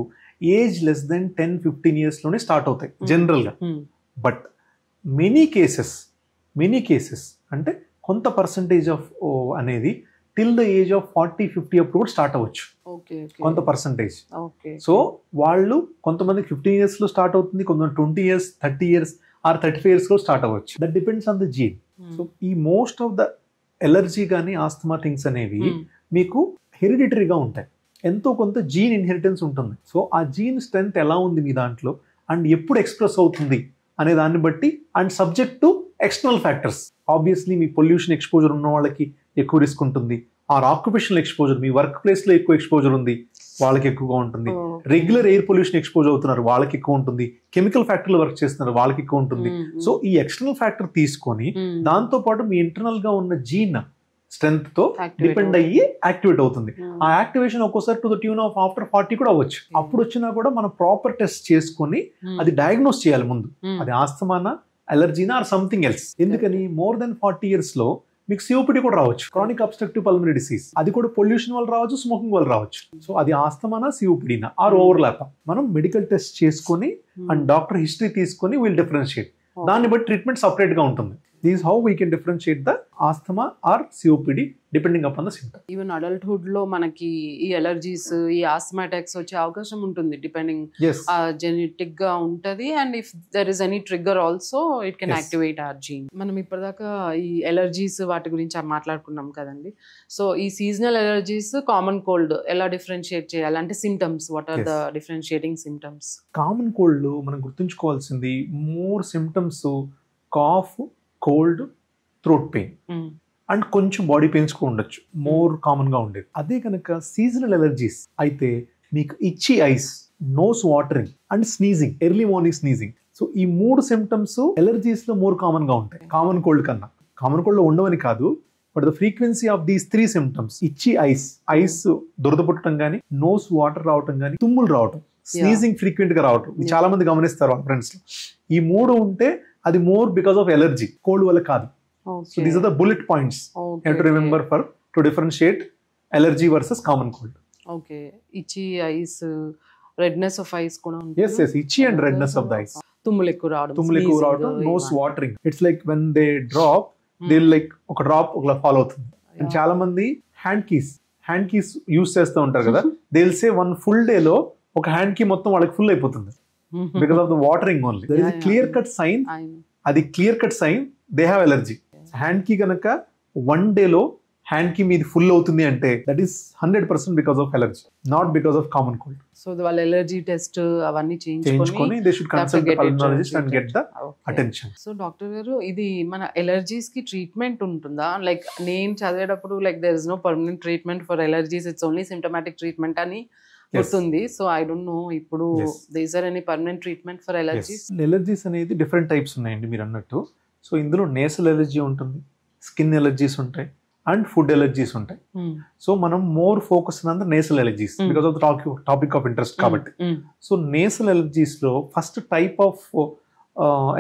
ఏజ్ లెస్ దెన్ 10-15 years లోనే స్టార్ట్ అవుతాయి జనరల్గా. బట్ మెనీ కేసెస్ అంటే కొంత పర్సంటేజ్ ఆఫ్ అనేది టిల్ ద ఏజ్ ఆఫ్ 40-50 అప్పుడు కూడా స్టార్ట్ అవ్వచ్చు, కొంత పర్సంటేజ్. సో వాళ్ళు కొంతమంది 15 years లో స్టార్ట్ అవుతుంది, కొంతమంది 20 years, 30 years ఆర్ 35 years లో స్టార్ట్ అవ్వచ్చు. That depends on the gene. So ఈ మోస్ట్ ఆఫ్ ద ఎలర్జీ కానీ ఆస్తమా థింగ్స్ అనేవి మీకు హెరిడిటరీగా ఉంటాయి, ఎంతో కొంత జీన్ ఇన్హెరిటెన్స్ ఉంటుంది. సో ఆ జీన్ స్ట్రెంత్ ఎలా ఉంది మీ దాంట్లో అండ్ ఎప్పుడు ఎక్స్ప్రెస్ అవుతుంది అనే దాన్ని బట్టి, and subject to external factors. Obviously మీ పొల్యూషన్ ఎక్స్పోజర్ ఉన్న వాళ్ళకి ఎక్కువ రిస్క్ ఉంటుంది, ఆర్ ఆక్యుపేషనల్ ఎక్స్పోజర్, మీ వర్క్ ప్లేస్లో ఎక్కువ ఎక్స్పోజర్ ఉంది వాళ్ళకి ఎక్కువగా ఉంటుంది, రెగ్యులర్ ఎయిర్ పొల్యూషన్ ఎక్స్పోజ్ అవుతున్నారు వాళ్ళకి ఎక్కువ ఉంటుంది, కెమికల్ ఫ్యాక్టరీలో వర్క్ చేస్తున్నారు వాళ్ళకి ఎక్కువ ఉంటుంది. సో ఈ ఎక్స్టర్నల్ ఫ్యాక్టర్ తీసుకొని దాంతో పాటు మీ ఇంటర్నల్ గా ఉన్న జీన్ స్ట్రెంత్ తో డిపెండ్ అయ్యి యాక్టివేట్ అవుతుంది. ఆ యాక్టివేషన్ ఒక్కోసారి to the tune of after 40 కూడా అవ్వచ్చు. అప్పుడు వచ్చినా కూడా మనం ప్రాపర్ టెస్ట్ చేసుకొని అది డయాగ్నోస్ చేయాలి ముందు, అది ఆస్తమానా, అలర్జీనా ఆర్ సంథింగ్ ఎల్స్. ఎందుకని మోర్ దెన్ 40 years లో మీకు సిఓపిడి కూడా రావచ్చు, క్రానిక్ అబ్స్ట్రక్టివ్ పల్మనరీ డిసీజ్. అది కూడా పొల్యూషన్ వల్ల రావచ్చు, స్మోకింగ్ వల్ల రావచ్చు. సో అది ఆస్తమానా, సిఓపిడినా ఆర్ ఓవర్లాప్. మనం మెడికల్ టెస్ట్ చేసుకొని అండ్ డాక్టర్ హిస్టరీ తీసుకొని విల్ డిఫరెన్షియేట్. దాన్ని బట్టి ట్రీట్మెంట్ సపరేట్ గా ఉంటుంది. This is how we can differentiate the asthma or COPD depending upon the symptom. Even adulthood లో మనకి ఈ అలర్జీస్ ఈ ఆస్మా అటాక్స్ వచ్చే అవకాశం ఉంటుంది డిపెండింగ్ Yes. జెనెటిక్ గా ఉంటది and if there is any trigger also it can Yes. Activate or gene. మనం ఇప్పటిదాకా ఈ అలర్జీస్ వాటి గురించి మాట్లాడుకున్నాం కదండి. సో ఈ సీజనల్ అలర్జీస్ కామన్ కోల్డ్ ఎలా డిఫరెన్షియేట్ చేయాలి అంటే symptoms what are the differentiating symptoms? Common cold లో మనం గుర్తుంచుకోవాల్సింది more symptoms cough, cold, throat pain and కొంచెం బాడీ పెయిన్స్ కూడా ఉండొచ్చు, మోర్ కామన్ గా ఉండేది. అదే కనుక సీజనల్ ఎలర్జీస్ అయితే మీకు itchy eyes, nose watering and sneezing, early morning sneezing. So ఈ 3 సిమ్టమ్స్ ఎలర్జీస్ లో మోర్ కామన్ గా ఉంటాయి కామన్ కోల్డ్ కన్నా. కామన్ కోల్డ్ లో ఉండవని కాదు, but the frequency of these 3 symptoms itchy eyes దురద పుట్టడం కానీ, నోస్ వాటర్ రావటం కానీ, తుమ్ములు రావటం, స్నీజింగ్ ఫ్రీక్వెంట్ గా రావటం, ఇది చాలా మంది గమనిస్తారు వాళ్ళ ఫ్రెండ్స్ లో. ఈ 3 ఉంటే అది more because of allergy, cold వల్ల కాదు. So these are the bullet points you have to remember to differentiate allergy versus common cold. Okay, itchy eyes, redness of eyes కూడా ఉంటుంది. Yes, itchy and redness of the eyes. తుమ్ములు ఎక్కువ రావడం, nose watering. It's like when they drop, they'll like ఒక drop ఒకలా follow అవుతుంది. And చాలా మంది హ్యాండ్ కీస్ యూస్ చేస్తూ ఉంటారు కదా, they'll say one full day లో ఒక హ్యాండ్ కీ మొత్తం వాళ్ళకి ఫుల్ అయిపోతుంది because of the watering only. There is a clear cut sign. అది clear cut sign they have allergy. Hand కి కనుక 1 day లో హ్యాండ్ కి మీది ఫుల్ అవుతుంది అంటే that is 100% because of allergy, not because of common cold. So వాళ్ళ allergy test అవన్నీ చేయించుకొని they should consult the pulmonologist and get the attention. So doctor గారు, ఇది మన ఎలర్జీస్ కి ట్రీట్మెంట్ ఉంటుందా? లైక్ నేను చదివేటప్పుడు like there is no permanent treatment for allergies, it's only symptomatic treatment అని వస్తుంది. సో ఐ డోంట్ నో ఇప్పుడు there is any permanent treatment for allergies? Allergies అనేది డిఫరెంట్ టైప్స్ ఉన్నాయండి మీరు అన్నట్టు. సో ఇందులో నేసల్ ఎలర్జీ ఉంటుంది, స్కిన్ ఎలర్జీస్ ఉంటాయి అండ్ ఫుడ్ ఎలర్జీస్ ఉంటాయి. సో మనం more focus on the nasal allergies because of the topic of interest కాబట్టి. సో నేసల్ ఎలర్జీస్ లో ఫస్ట్ టైప్ ఆఫ్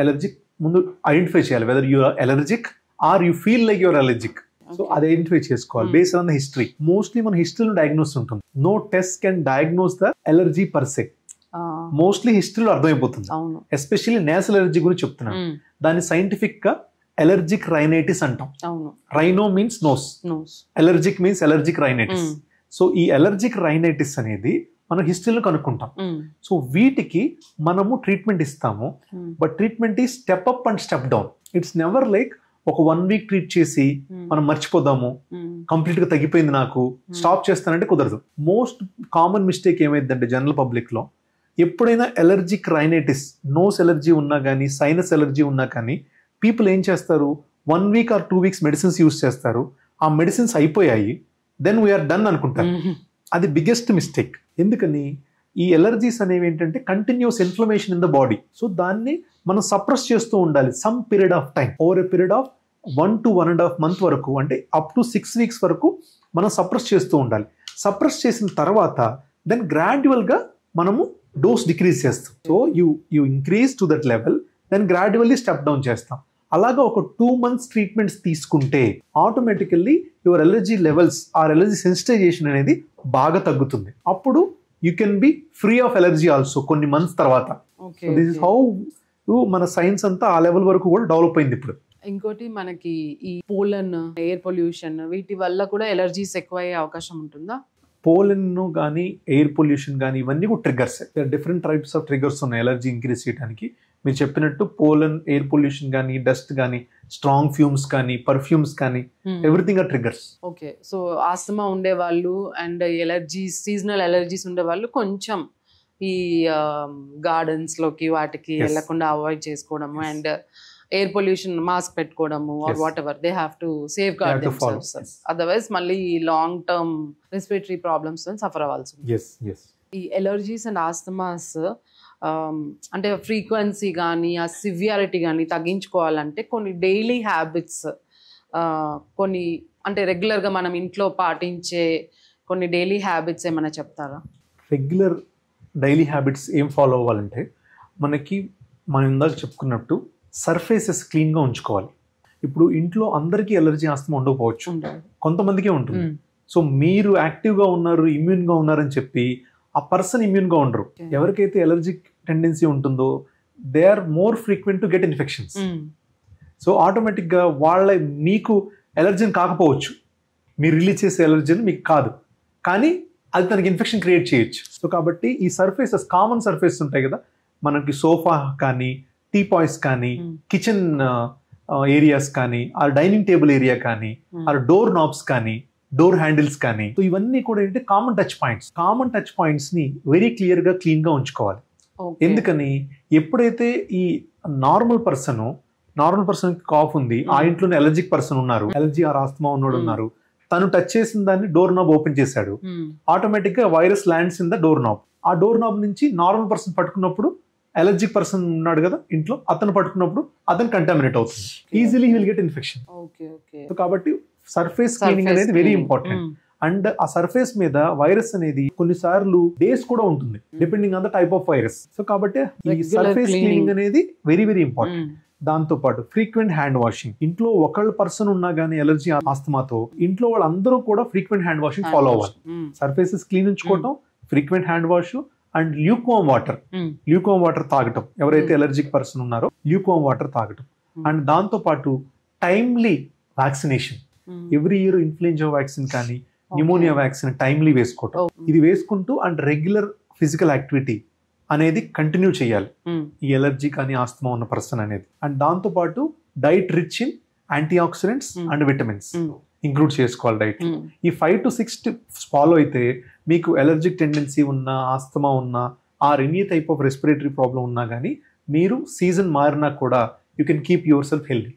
ఎలర్జీ ముందు ఐడెంటిఫై చేయాలి, whether you are allergic or you feel like you're allergic. So అది identify చేసుకోవాలి based on the history. Mostly మన హిస్టరీలో diagnose ఉంటుంది. No test can diagnose the allergy per se. Mostly హిస్టరీలో అర్థమైపోతుంది. Especially nasal allergy గురించి చెప్తున్నాను. దాన్ని సైంటిఫిక్ గా ఎలర్జిక్ రైనైటిస్ అంటాం. Rhino means nose, allergic means allergic rhinitis. So ఈ ఎలర్జిక్ రైనైటిస్ అనేది మనం హిస్టరీలో కనుక్కుంటాం. సో వీటికి మనము ట్రీట్మెంట్ ఇస్తాము, బట్ ట్రీట్మెంట్ ఈ step up and step down. It's never like ఒక 1 week ట్రీట్ చేసి మనం మర్చిపోదాము, కంప్లీట్ గా తగ్గిపోయింది నాకు స్టాప్ చేస్తానంటే కుదరదు. మోస్ట్ కామన్ మిస్టేక్ ఏమైందంటే జనరల్ పబ్లిక్ లో, ఎప్పుడైనా ఎలర్జిక్ రైనైటిస్, నోస్ ఎలర్జీ ఉన్నా కానీ, సైనస్ ఎలర్జీ ఉన్నా కానీ, పీపుల్ ఏం చేస్తారు, 1 week or 2 weeks medicines use చేస్తారు. ఆ మెడిసిన్స్ అయిపోయాయి, దెన్ వీఆర్ డన్ అనుకుంటారు. అది బిగ్గెస్ట్ మిస్టేక్. ఎందుకని, ఈ ఎలర్జీస్ అనేవి ఏంటంటే continuous inflammation in the body. So దాన్ని మనం సప్రెస్ చేస్తూ ఉండాలి some period of time. Over a period of 1 to 1.5 months వరకు, అంటే అప్ టు 6 weeks వరకు మనం సప్రెస్ చేస్తూ ఉండాలి. సప్రెస్ చేసిన తర్వాత దెన్ గ్రాడ్యువల్ గా మనము డోస్ డిక్రీజ్ చేస్తాం. So you increase to that level, then gradually step down చేస్తాం. అలాగా ఒక 2 months ట్రీట్మెంట్స్ తీసుకుంటే automatically your allergy levels or allergy sensitization అనేది బాగా తగ్గుతుంది. అప్పుడు you can be free of allergy also కొన్ని మంత్స్ తర్వాత. దిస్ ఇస్ హౌ మన సైన్స్ అంతా ఆ లెవెల్ వరకు కూడా డెవలప్ అయింది ఇప్పుడు. ఇంకోటి మనకి ఈ పోలన్, ఎయిర్ పొల్యూషన్, వీటి వల్ల కూడా ఎలర్జీస్ ఎక్కువ అయ్యే అవకాశం ఉంటుందా? పోలన్ కానీ, ఎయిర్ పొల్యూషన్ కానీ, ఇవన్నీ కూడా triggers. Different types of triggers ఉన్నాయి ఎలర్జీ ఇంక్రీజ్ చేయడానికి. మీరు చెప్పినట్టు పోలన్, ఎయిర్ పొల్యూషన్ కానీ, డస్ట్ కానీ, స్ట్రాంగ్ ఫ్యూమ్స్ కానీ, పర్ఫ్యూమ్స్ కానీ, everything are triggers. Okay, so asthma ఉండే వాళ్ళు అండ్ ఎలర్జీస్, సీజనల్ ఎలర్జీస్ ఉండే వాళ్ళు కొంచెం ఈ గార్డెన్స్ లోకి వాటికి వెళ్లకుండా అవాయిడ్ చేసుకోవడము, అండ్ ఎయిర్ పొల్యూషన్ మాస్క్ పెట్టుకోవడము or whatever, they have to safeguard themselves. Otherwise మళ్ళీ long term respiratory problems suffer అవ్వాల్సి ఉంటుంది. ఈ ఎలర్జీస్ అండ్ ఆస్తమాస్ అంటే ఫ్రీక్వెన్సీ కానీ, ఆ సివియారిటీ కానీ తగ్గించుకోవాలంటే కొన్ని డైలీ హ్యాబిట్స్, కొన్ని అంటే రెగ్యులర్గా మనం ఇంట్లో పాటించే కొన్ని డైలీ హ్యాబిట్స్ ఏమైనా చెప్తారా? రెగ్యులర్ డైలీ హ్యాబిట్స్ ఏం ఫాలో అవ్వాలంటే, మనం ఇందాక చెప్పుకున్నట్టు సర్ఫేసెస్ క్లీన్గా ఉంచుకోవాలి. ఇప్పుడు ఇంట్లో అందరికీ ఎలర్జీ, ఆస్తమా ఉండకపోవచ్చు, కొంతమందికే ఉంటుంది. సో మీరు యాక్టివ్గా ఉన్నారు, ఇమ్యూన్గా ఉన్నారని చెప్పి ఆ పర్సన్ ఇమ్యూన్గా ఉండరు. ఎవరికైతే ఎలర్జిక్ టెండెన్సీ ఉంటుందో they are more frequent to get infections. So ఆటోమేటిక్గా మీకు ఎలర్జీని కాకపోవచ్చు, మీరు రిలీజ్ చేసే ఎలర్జీని మీకు కాదు, కానీ అది తనకి ఇన్ఫెక్షన్ క్రియేట్ చేయొచ్చు. సో కాబట్టి ఈ సర్ఫేసెస్, కామన్ సర్ఫేసెస్ ఉంటాయి కదా, మనకి సోఫా కానీ, టీపాయ్స్ కానీ, కిచెన్ ఏరియాస్ కానీ, ఆ డైనింగ్ టేబుల్ ఏరియా కానీ, ఆ డోర్ నాబ్స్ కానీ, డోర్ హ్యాండిల్స్ కానీ, సో ఇవన్నీ కూడా ఏంటంటే common touch points. Common touch points ని వెరీ క్లియర్ గా క్లీన్ గా ఉంచుకోవాలి. ఎందుకని, ఎప్పుడైతే ఈ నార్మల్ పర్సన్ కాఫ్ ఉంది, ఆ ఇంట్లోనే అలర్జిక్ పర్సన్ ఉన్నారు, అలర్జీ ఆర్ ఆస్తమా ఉన్నోడు ఉన్నారు, తను టచ్ చేసిన దాన్ని డోర్ నాబ్ ఓపెన్ చేశాడు, ఆటోమేటిక్ గా virus lands in the door knob. ఆ డోర్ నాబ్ నుంచి నార్మల్ పర్సన్ పట్టుకున్నప్పుడు, అలర్జిక్ పర్సన్ ఉన్నాడు కదా ఇంట్లో, అతను పట్టుకున్నప్పుడు అతను కంటామినేట్ అవుతుంది, easily will get infection. So కాబట్టి సర్ఫేస్ క్లీనింగ్ అనేది వెరీ ఇంపార్టెంట్. అండ్ ఆ సర్ఫేస్ మీద వైరస్ అనేది కొన్నిసార్లు డేస్ కూడా ఉంటుంది, depending on the type of virus. So కాబట్టి ఈ సర్ఫేస్ క్లీనింగ్ అనేది వెరీ వెరీ ఇంపార్టెంట్. దాంతో పాటు ఫ్రీక్వెంట్ హ్యాండ్ వాషింగ్. ఇంట్లో ఒకళ్ళ పర్సన్ ఉన్నా గానీ అలర్జీ ఆస్తమాతో, ఇంట్లో వాళ్ళందరూ కూడా ఫ్రీక్వెంట్ హ్యాండ్ వాషింగ్ ఫాలో అవ్వాలి. సర్ఫేసెస్ క్లీన్ ఉంచుకోవటం, frequent hand wash and lukewarm water తాగటం. ఎవరైతే అలర్జిక్ పర్సన్ ఉన్నారో ల్యూక్వామ్ వాటర్ తాగటం. అండ్ దాంతో పాటు timely vaccination. Every year influenza vaccine కానీ, న్యూమోనియా వ్యాక్సిన్ టైమ్లీ వేసుకోవటం. ఇది వేసుకుంటూ అండ్ రెగ్యులర్ ఫిజికల్ యాక్టివిటీ అనేది కంటిన్యూ చేయాలి ఈ ఎలర్జీ కానీ ఆస్తమా ఉన్న పర్సన్ అనేది. అండ్ దాంతో పాటు diet rich in antioxidants and vitamins include చేసుకోవాలి డైట్. ఈ 5 to 6 tips ఫాలో అయితే మీకు ఎలర్జిక్ టెండెన్సీ ఉన్నా, ఆస్తమా ఉన్నా, or any type of respiratory problem ఉన్నా కానీ, మీరు సీజన్ మారినా కూడా you can keep yourself healthy.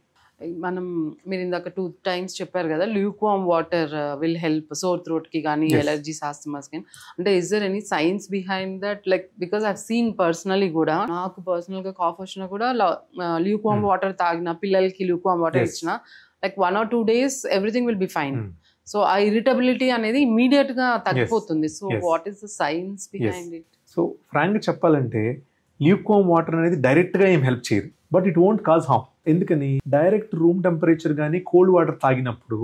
మీరు ఇందాక 2 times చెప్పారు కదా, lukewarm water will help sore throat కి కానీ, ఎలర్జీస్, ఆస్తమాస్ కి. అంటే is there any science behind that? Like because I have seen personally కూడా, నాకు పర్సనల్ గా కాఫ్ వచ్చినా కూడా ల్యూక్వామ్ వాటర్ తాగిన, పిల్లలకి ల్యూక్వామ్ వాటర్ ఇచ్చిన, like 1 or 2 days everything will be fine. So ఆ ఇరిటబిలిటీ అనేది ఇమీడియట్ గా తగ్గిపోతుంది. So what is the science behind it? So frank గా చెప్పాలంటే ల్యూక్వామ్ వాటర్ అనేది డైరెక్ట్ గా ఏం హెల్ప్ చేయదు, but it won't cause harm. ఎందుకని, డైరెక్ట్ రూమ్ టెంపరేచర్ కానీ కోల్డ్ వాటర్ తాగినప్పుడు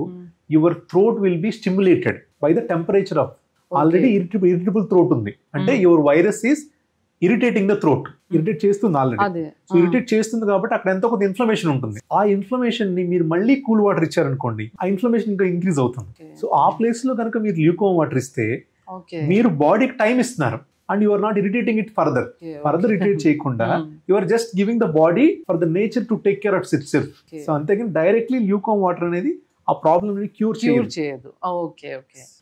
your throat will be stimulated by the temperature of, already irritable throat ఉంది అంటే your virus is irritating the throat, irritate చేస్తుంది already. So irritate చేస్తుంది కాబట్టి అక్కడ ఎంతో కొంత ఇన్ఫ్లమేషన్ ఉంటుంది. ఆ ఇన్ఫ్లమేషన్ ని మీరు మళ్ళీ కూల్ వాటర్ ఇచ్చారనుకోండి, ఆ ఇన్ఫ్లమేషన్ ఇంకా ఇంక్రీజ్ అవుతుంది. సో ఆ ప్లేస్ లో కనుక మీరు ల్యూక్వామ్ వాటర్ ఇస్తే మీరు బాడీకి టైం ఇస్తున్నారు, and you are not irritating it further irritate చేయకుండా you are just giving the body for the nature to take care of itself. So అంతేగాని డైరెక్ట్లీ ల్యూక్వామ్ వాటర్ అనేది ఆ ప్రాబ్లమ్ ని క్యూర్ చేయదు. ఓకే.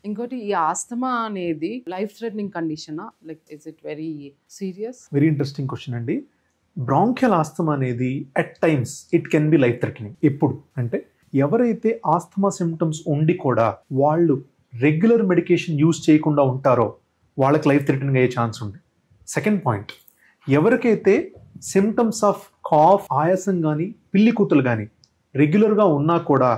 ఇంకోటి, ఈ ఆస్తమా అనేది life threatening condition, like is it very serious? Very interesting question అండి. Bronchial asthma అనేది at times it can be life threatening. ఎప్పుడు అంటే, ఎవరైతే ఆస్తమా సిమ్టమ్స్ ఉండి కూడా వాళ్ళు రెగ్యులర్ మెడికేషన్ యూజ్ చేయకుండా ఉంటారో వాళ్ళకి లైఫ్ థ్రెటనింగ్ అయ్యే ఛాన్స్ ఉంది. సెకండ్ పాయింట్, ఎవరికైతే సిమ్టమ్స్ ఆఫ్ కాఫ్, ఆయాసం కానీ, పిల్లి కూతులు కానీ రెగ్యులర్గా ఉన్నా కూడా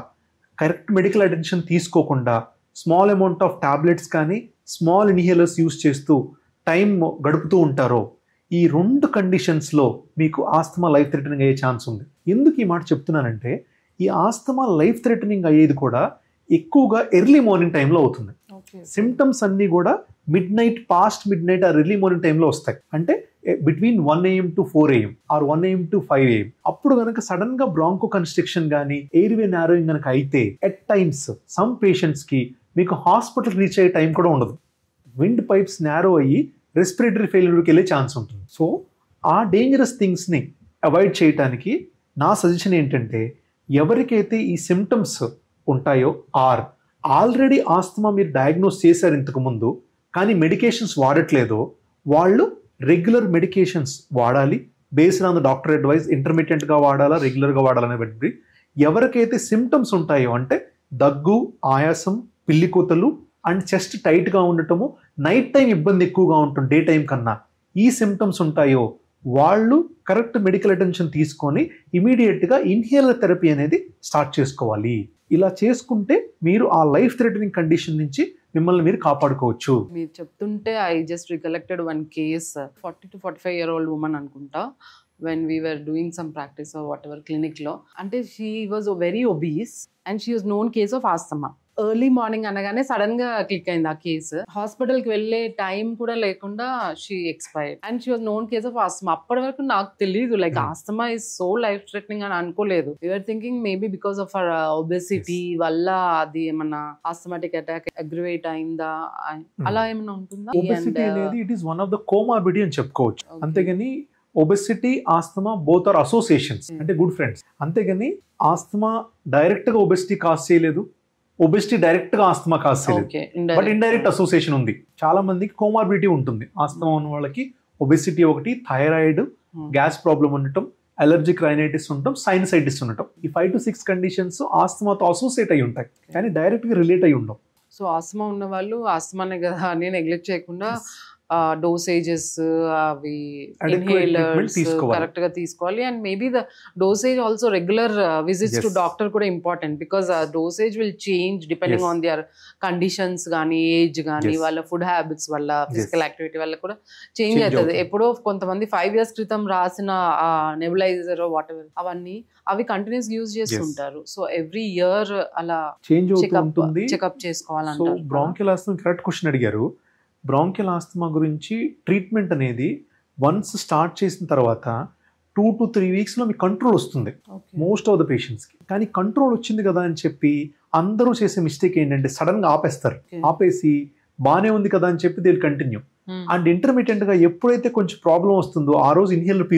కరెక్ట్ మెడికల్ అటెన్షన్ తీసుకోకుండా స్మాల్ అమౌంట్ ఆఫ్ టాబ్లెట్స్ కానీ, స్మాల్ ఇన్హేలర్స్ యూజ్ చేస్తూ టైం గడుపుతూ ఉంటారో, ఈ 2 కండిషన్స్లో మీకు ఆస్తమా లైఫ్ థ్రెటనింగ్ అయ్యే ఛాన్స్ ఉంది. ఎందుకు ఈ మాట చెప్తున్నానంటే, ఈ ఆస్తమా లైఫ్ థ్రెటనింగ్ అయ్యేది కూడా ఎక్కువగా ఎర్లీ మార్నింగ్ టైంలో అవుతుంది. సిమ్టమ్స్ అన్నీ కూడా past midnight or early morning టైంలో వస్తాయి. అంటే between 1 AM to 4 AM or 1 AM to 5 AM. అప్పుడు కనుక సడన్ గా బ్రాంకో కన్స్ట్రిక్షన్ కానీ, ఎయిర్వే నారోయింగ్ కనుక అయితే, ఎట్ టైమ్స్ సమ్ పేషెంట్స్ కి మీకు హాస్పిటల్ రీచ్ అయ్యే టైం కూడా ఉండదు. విండ్ పైప్స్ నారో అయ్యి రెస్పిరేటరీ ఫెయిల్యూర్కి వెళ్ళే ఛాన్స్ ఉంటుంది. సో ఆ డేంజరస్ థింగ్స్ని అవాయిడ్ చేయడానికి నా సజెషన్ ఏంటంటే, ఎవరికైతే ఈ సిమ్టమ్స్ ఉంటాయో ఆర్ ఆల్రెడీ ఆస్తమా మీరు డయాగ్నోస్ చేశారు ఇంతకు ముందు కానీ మెడికేషన్స్ వాడట్లేదో, వాళ్ళు రెగ్యులర్ మెడికేషన్స్ వాడాలి. Based on the doctor advice ఇంటర్మీడియట్గా వాడాలా, రెగ్యులర్గా వాడాలనే బట్టి. ఎవరికైతే సిమ్టమ్స్ ఉంటాయో అంటే దగ్గు, ఆయాసం, పిల్లి కూతలు అండ్ చెస్ట్ టైట్గా ఉండటము, నైట్ టైం ఇబ్బంది ఎక్కువగా ఉంటుంది డే టైం కన్నా, ఈ సిమ్టమ్స్ ఉంటాయో వాళ్ళు కరెక్ట్ మెడికల్ అటెన్షన్ తీసుకొని ఇమీడియట్గా ఇన్హేలర్ థెరపీ అనేది స్టార్ట్ చేసుకోవాలి. ఇలా చేసుకుంటే మీరు ఆ లైఫ్ థ్రెటనింగ్ కండిషన్ నుంచి మిమ్మల్ని మీరు కాపాడుకోవచ్చు. మీరు చెప్తుంటే I just recollected 1 case, 40 to 45-year-old woman అనుకుంటా, when we were doing some practice or whatever clinic లో. అంటే she was very obese and she was known case of asthma. Early morning అనగానే సడన్ గా క్లిక్ అయింది ఆ case. Hospital కి వెళ్ళే time కూడా లేకుండా she expired and she was known case of asthma. అప్పటి వరకు నాకు తెలియదు like asthma is so life threatening అని అనుకోలేదు. You're thinking maybe because of our obesity వల్ల అది ఏమన్నా ఆస్తమాటిక్ అటాక్ అగ్రివేట్ అయిందా అలా ఏమైనా ఉంటుందా? ఒబెసిటీ అనేది it is one of the comorbidity అని చెప్పుకోవచ్చు. అంతేగాని obesity asthma both are associations, అంటే గుడ్ ఫ్రెండ్స్. అంతేగాని ఆస్తమా డైరెక్ట్ గా ఒబెసిటీ కాజ్ చేయలేదు, ఒబెసిటీ డైరెక్ట్ గా ఆస్తమా కాజ్ చేయలేదు, బట్ ఇండైరెక్ట్ అసోసియేషన్ ఉంది. చాలా మందికి కోమార్బిడిటీ ఉంటుంది. ఆస్తమా ఉన్న వాళ్ళకి ఒబెసిటీ ఒకటి, థైరాయిడ్, గ్యాస్ ప్రాబ్లం ఉండటం, అలర్జిక్ రైనైటిస్ ఉండటం, సైనసైటిస్ ఉండటం, ఈ 5 to 6 కండిషన్స్ ఆస్తమాతో అసోసియేట్ అయి ఉంటాయి కానీ డైరెక్ట్ గా రిలేట్ అయి ఉండవు. సో ఆస్తమా ఉన్న వాళ్ళు ఆస్తమానే కదా అని నెగ్లెక్ట్ చేయకుండా డోసేజెస్ అవి ఇన్హేలర్స్ కరెక్ట్ గా తీసుకోవాలి. And maybe the dosage also regular visits to doctor కూడా important because dosage will change depending on their conditions కానీ ఏజ్ కానీ వాళ్ళ ఫుడ్ హ్యాబిట్స్ వల్ల ఫిజికల్ యాక్టివిటీ వల్ల కూడా చేంజ్ అవుతుంది. ఎప్పుడో కొంతమంది 5 years క్రితం రాసిన నెబులైజర్ వాట్ ఎవర్ అవన్నీ అవి కంటిన్యూస్ యూజ్ చేస్తుంటారు. సో ఎవ్రీ ఇయర్ అలా చేంజ్ అవుతుంది, చెకప్ చేసుకోవాలంటారు. బ్రాంకియల్ ఆస్తమా కరెక్ట్ క్వశ్చన్ అడిగారు. బ్రాంకియల్ ఆస్తమా గురించి ట్రీట్మెంట్ అనేది వన్స్ స్టార్ట్ చేసిన తర్వాత 2 to 3 weeks లో మీకు కంట్రోల్ వస్తుంది మోస్ట్ ఆఫ్ ద పేషెంట్స్కి. కానీ కంట్రోల్ వచ్చింది కదా అని చెప్పి అందరూ చేసే మిస్టేక్ ఏంటంటే సడన్ గా ఆపేస్తారు. ఆపేసి బానే ఉంది కదా అని చెప్పి they will continue. And intermediate గా ఎప్పుడైతే కొంచెం ప్రాబ్లం వస్తుందో ఆ రోజు ఇన్హేలర్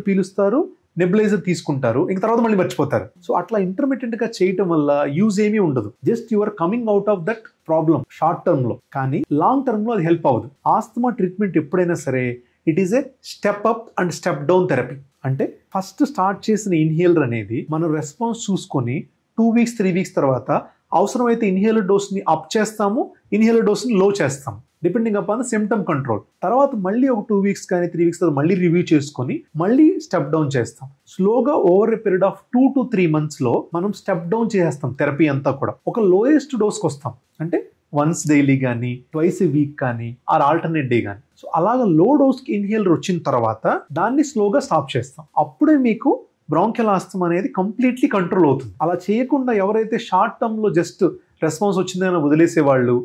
పీలుస్తారు, నెబులైజర్ తీసుకుంటారు, ఇంక తర్వాత మళ్ళీ మర్చిపోతారు. సో అట్లా ఇంటర్మీడియట్ గా చేయటం వల్ల యూజ్ ఏమీ ఉండదు. Just your coming out of that problem short term లో, కానీ లాంగ్ టర్మ్ లో అది హెల్ప్ అవ్వదు. ఆస్తమా ట్రీట్మెంట్ ఎప్పుడైనా సరే it is a step up and step down therapy. అంటే ఫస్ట్ స్టార్ట్ చేసిన ఇన్హేలర్ అనేది మనం రెస్పాన్స్ చూసుకొని 2 weeks 3 weeks తర్వాత అవసరమైతే ఇన్హేలర్ డోస్ ని అప్ చేస్తాము, ఇన్హేలర్ డోస్ ని లో చేస్తాము depending upon the symptom control. తర్వాత మళ్ళీ ఒక 2 weeks కానీ 3 weeks తర్వాత మళ్ళీ రివ్యూ చేసుకొని మళ్ళీ స్టెప్ డౌన్ చేస్తాం. స్లోగా over a period of 2 to 3 months లో మనం స్టెప్ డౌన్ చేస్తాం థెరపీ అంతా కూడా. ఒక లోయెస్ట్ డోస్కి వస్తాం, అంటే వన్స్ డైలీ కానీ ట్వైస్ ఎ వీక్ కానీ ఆర్ ఆల్టర్నేట్ డే కానీ. సో అలాగా లో డోస్కి ఇన్హేలర్ వచ్చిన తర్వాత దాన్ని స్లోగా స్టాప్ చేస్తాం. అప్పుడే మీకు బ్రాంకియల్ ఆస్తమా అనేది కంప్లీట్లీ కంట్రోల్ అవుతుంది. అలా చేయకుండా ఎవరైతే షార్ట్ టర్మ్ లో జస్ట్ రెస్పాన్స్ వచ్చిందని వదిలేసే వాళ్ళు,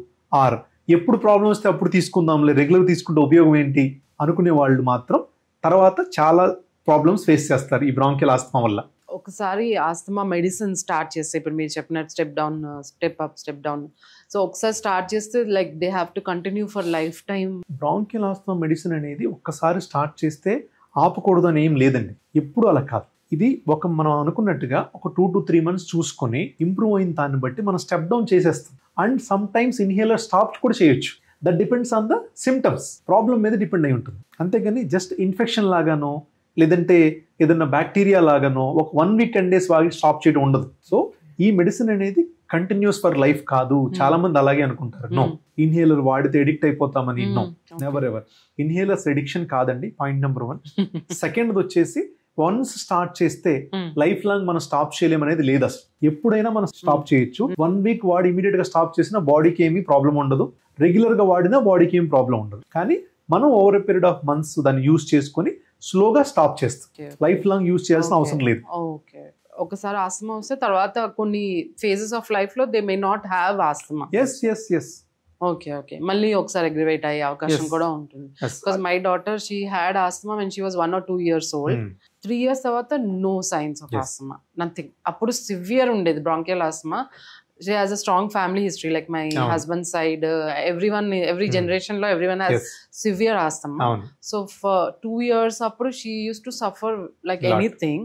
ఆర్ ఎప్పుడు ప్రాబ్లం వస్తే అప్పుడు తీసుకుందాంలే, రెగ్యులర్ తీసుకుంటే ఉపయోగం ఏంటి అనుకునే వాళ్ళు మాత్రం తర్వాత చాలా ప్రాబ్లమ్స్ ఫేస్ చేస్తారు ఈ బ్రాంకియల్ ఆస్తమా వల్ల. ఒకసారి ఆస్తమా మెడిసిన్ స్టార్ట్ చేస్తే ఇప్పుడు మీరు చెప్పినట్టు step down, step up, step down, so ఒకసారి స్టార్ట్ చేస్తే like they have to continue for life time. Bronchial asthma medicine అనేది ఒక్కసారి స్టార్ట్ చేస్తే ఆపకూడదు అని ఏం లేదండి, ఎప్పుడు అలా కాదు. ఇది మనం అనుకున్నట్టుగా ఒక 2 to 3 months చూసుకొని ఇంప్రూవ్ అయిన దాన్ని బట్టి మనం స్టెప్ డౌన్ చేసేస్తాం. And some times inhaler stop కూడా చేయొచ్చు. That depends on the symptoms, problem మీద డిపెండ్ అయి ఉంటుంది. అంతేగాని జస్ట్ ఇన్ఫెక్షన్ లాగానో లేదంటే ఏదైనా బ్యాక్టీరియా లాగానో ఒక 1 week 10 days వాగి స్టాప్ చేయడం ఉండదు. సో ఈ మెడిసిన్ అనేది కంటిన్యూస్ ఫర్ లైఫ్ కాదు. చాలా మంది అలాగే అనుకుంటారు. నో, ఇన్హేలర్ వాడితే ఎడిక్ట్ అయిపోతామని. No, never ever. Inhalers addiction కాదండి, పాయింట్ నెంబర్ 1. సెకండ్ వచ్చేసి వన్స్ స్టార్ట్ చేస్తే లైఫ్ లాంగ్ మనం స్టాప్ చేయలేమనేది లేదు అసలు. ఎప్పుడైనా మనం స్టాప్ చేయొచ్చు. 1 week వాడి ఇమీడియట్ గా స్టాప్ చేసినా బాడీకి ఏమీ ప్రాబ్లం ఉండదు, రెగ్యులర్ గా వాడినా బాడీకి ఏమి ప్రాబ్లం ఉండదు. కానీ మనం over a period of months దాన్ని యూజ్ చేసుకొని స్లోగా స్టాప్ చేస్తాం. లైఫ్ లాంగ్ యూజ్ చేయాల్సిన అవసరం లేదు. ఒకసారి ఆస్తమా వస్తే తర్వాత కొన్ని ఫేజెస్ ఆఫ్ లైఫ్ లో they may not have asthma. Yes okay మళ్ళీ ఒకసారి అగ్రివేట్ అయ్యే అవకాశం కూడా ఉంటుంది. Because my daughter she had asthma when she was 1 or 2 years old. 3 years తర్వాత no signs of asthma, nothing. అప్పుడు సివియర్ ఉండేది bronchial asthma. She has a strong family history, like my husband's side, every generation lo everyone has severe asthma. So for 2 years appudu she used to suffer like anything.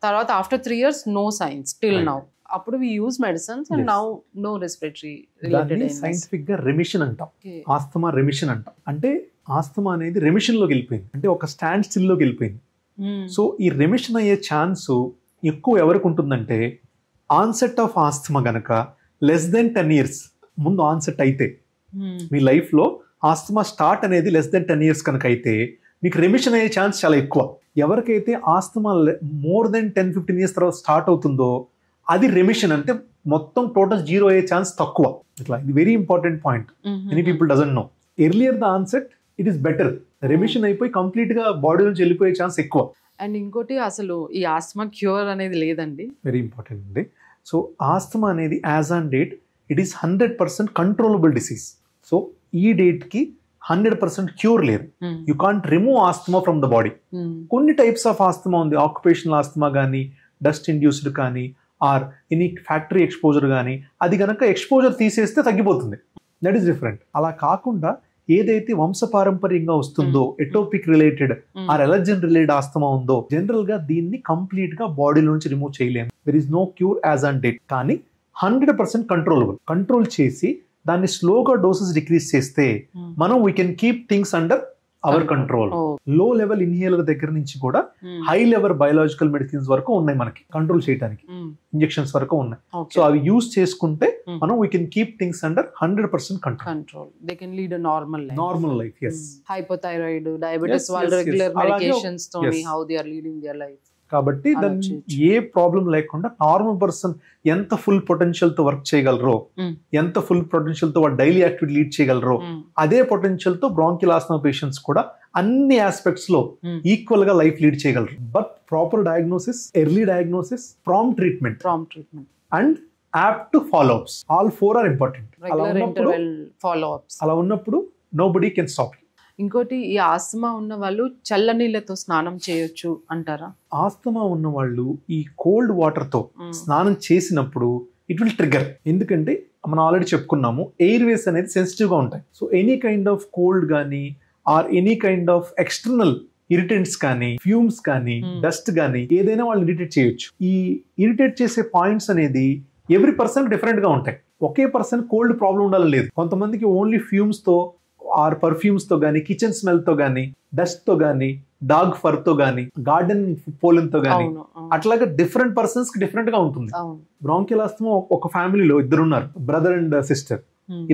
Tarvata after 3 years no signs till now. Appudu we use medicines and now no respiratory related illness. Scientific ga remission antam, asthma remission antam. Ante asthma anedi remission loki vellipoyindi, ante oka stand still loki vellipoyindi. So ee remission ayye chance ekku evarku untundante onset of asthma గనక less than 10 years ముందు onset అయితే, మీ life లో asthma start అనేది less than 10 years కనుక అయితే మీకు remission అయ్యే chance చాలా ఎక్కువ. ఎవరికైతే ఆస్తమా more than 10-15 years తర్వాత స్టార్ట్ అవుతుందో అది రెమిషన్, అంటే మొత్తం టోటల్ 0 అయ్యే ఛాన్స్ తక్కువ. ఇట్లా ఇది very important point, many people doesn't know. Earlier the onset it is better. Remission అయిపోయి కంప్లీట్ గా బాడీ నుంచి వెళ్ళిపోయే ఛాన్స్ ఎక్కువ. అండ్ ఇంకోటి అసలు ఈ ఆస్తమా క్యూర్ అనేది లేదండి. వెరీ ఇంపార్టెంట్ అండి. సో ఆస్తమా అనేది as on date it is 100% controllable disease. So ఈ డేట్కి 100% క్యూర్ లేదు. You can't remove asthma from the body. కొన్ని టైప్స్ ఆఫ్ ఆస్తమా ఉంది, ఆక్యుపేషనల్ ఆస్తమా కానీ, డస్ట్ ఇండ్యూస్డ్ కానీ, ఆర్ ఎనీ ఫ్యాక్టరీ ఎక్స్పోజర్ కానీ, అది కనుక ఎక్స్పోజర్ తీసేస్తే తగ్గిపోతుంది. That is different. అలా కాకుండా ఏదైతే వంశపారంపర్యంగా వస్తుందో atopic related are allergen related asthma ఉందో, జనరల్ గా దీన్ని కంప్లీట్ గా బాడీ నుంచి రిమూవ్ చేయలేము. There is no cure as on date. కానీ 100% కంట్రోలబుల్. కంట్రోల్ చేసి దాన్ని స్లోగా డోసెస్ డిక్రీజ్ చేస్తే మనం we can keep things under our control. లో లెవెల్ ఇన్హేలర్ దగ్గర నుంచి కూడా హై లెవెల్ బయోలాజికల్ మెడిసిన్స్ వరకు ఉన్నాయి మనకి కంట్రోల్ చేయడానికి, ఇంజెక్షన్స్ వరకు ఉన్నాయి. సో అవి యూజ్ చేసుకుంటే మనం we can keep things under 100% control. They can lead normal life. yes. Hypothyroid, diabetes వాళ్ళు రెగ్యులర్ మెడికేషన్స్ తోని how they are leading their life. కాబట్టి దాన్ని ఏ ప్రాబ్లం లేకుండా నార్మల్ పర్సన్ ఎంత ఫుల్ పొటెన్షియల్ తో వర్క్ చేయగలరో, ఎంత ఫుల్ పొటెన్షియల్ తో వాళ్ళు డైలీ యాక్టివిటీ లీడ్ చేయగలరో, అదే పొటెన్షియల్ తో బ్రాంకియల్ ఆస్తమా పేషెంట్స్ కూడా అన్ని ఆస్పెక్ట్స్ లో ఈక్వల్ గా లైఫ్ లీడ్ చేయగలరు. But proper diagnosis, early diagnosis, prompt treatment and apt follow ups, all 4 are important. అలా ఉన్నప్పుడు నోబడీ కెన్ స్టాప్. ఇంకోటి, ఈ ఆస్తమా ఉన్న వాళ్ళు చల్ల నీళ్ళతో స్నానం చేయొచ్చు అంటారా? ఆస్తమా ఉన్న వాళ్ళు ఈ కోల్డ్ వాటర్ తో స్నానం చేసినప్పుడు ఇట్ విల్ ట్రిగర్. ఎందుకంటే మనం ఆల్రెడీ చెప్పుకున్నాము, ఎయిర్ వేస్ అనేది సెన్సిటివ్ గా ఉంటాయి. So any kind of cold కానీ or any kind of external irritants కానీ, ఫ్యూమ్స్ కానీ, డస్ట్ కానీ ఏదైనా వాళ్ళు ఇరిటేట్ చేయొచ్చు. ఈ ఇరిటేట్ చేసే పాయింట్స్ అనేది ఎవ్రీ పర్సన్ డిఫరెంట్ గా ఉంటాయి. ఒకే పర్సన్ కోల్డ్ ప్రాబ్లం ఉండాలని లేదు. కొంతమందికి ఓన్లీ ఫ్యూమ్స్ తో ఆర్ పర్ఫ్యూమ్స్ తో గానీ, కిచెన్ స్మెల్ తో గానీ, డస్ట్ తో గానీ, డాగ్ ఫర్ తో గానీ, గార్డెన్ పోలెన్ తో గానీ, అట్లాగా డిఫరెంట్ పర్సన్స్ కి డిఫరెంట్ గా ఉంటుంది. బ్రాంకియల్ ఆస్తమా ఒక ఫ్యామిలీలో ఇద్దరున్నారు, బ్రదర్ అండ్ సిస్టర్.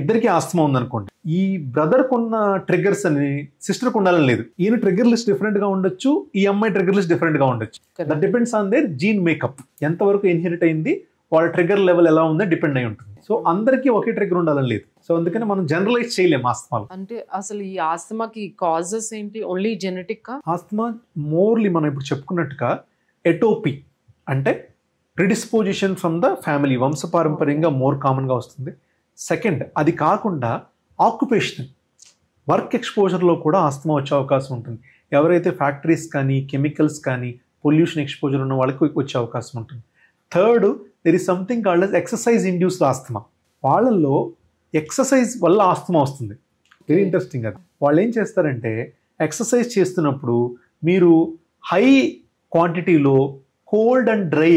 ఇద్దరికి ఆస్తమా ఉందనుకోండి. ఈ బ్రదర్ కున్న ట్రిగర్స్ అని సిస్టర్ కు ఉండాలని లేదు. ఈయన ట్రిగర్ లిస్ట్ డిఫరెంట్ గా ఉండొచ్చు, ఈ అమ్మాయి ట్రిగర్ లిస్ట్ డిఫరెంట్ గా ఉండొచ్చు. That depends on their gene makeup. ఎంతవరకు ఇన్హెరిట్ అయింది, వాళ్ళ ట్రిగర్ లెవెల్ ఎలా ఉందో డిపెండ్ అయి ఉంటుంది. సో అందరికీ ఒకే ట్రిగర్ ఉండాలని లేదు. సో అందుకని మనం జనరలైజ్ చేయలేము ఆస్తమాలు. అంటే అసలు ఈ ఆస్తమాకి కాజెస్ ఏంటి? Only genetic? ఆస్తమా మోర్లీ మనం ఇప్పుడు చెప్పుకున్నట్టుగా ఎటోపీ అంటే ప్రిడిస్పోజిషన్ ఫ్రమ్ ద ఫ్యామిలీ, వంశపారంపర్యంగా మోర్ కామన్ గా వస్తుంది. సెకండ్, అది కాకుండా ఆక్యుపేషనల్ వర్క్ ఎక్స్పోజర్లో కూడా ఆస్తమా వచ్చే అవకాశం ఉంటుంది. ఎవరైతే ఫ్యాక్టరీస్ కానీ, కెమికల్స్ కానీ, పొల్యూషన్ ఎక్స్పోజర్ ఉన్న వాళ్ళకి వచ్చే అవకాశం ఉంటుంది. Third, there is something called as exercise induced asthma. వాళ్ళల్లో ఎక్సర్సైజ్ వల్ల ఆస్తమా వస్తుంది. Very interesting. అది వాళ్ళు ఏం చేస్తారంటే, ఎక్సర్సైజ్ చేస్తున్నప్పుడు మీరు హై క్వాంటిటీలో cold and dry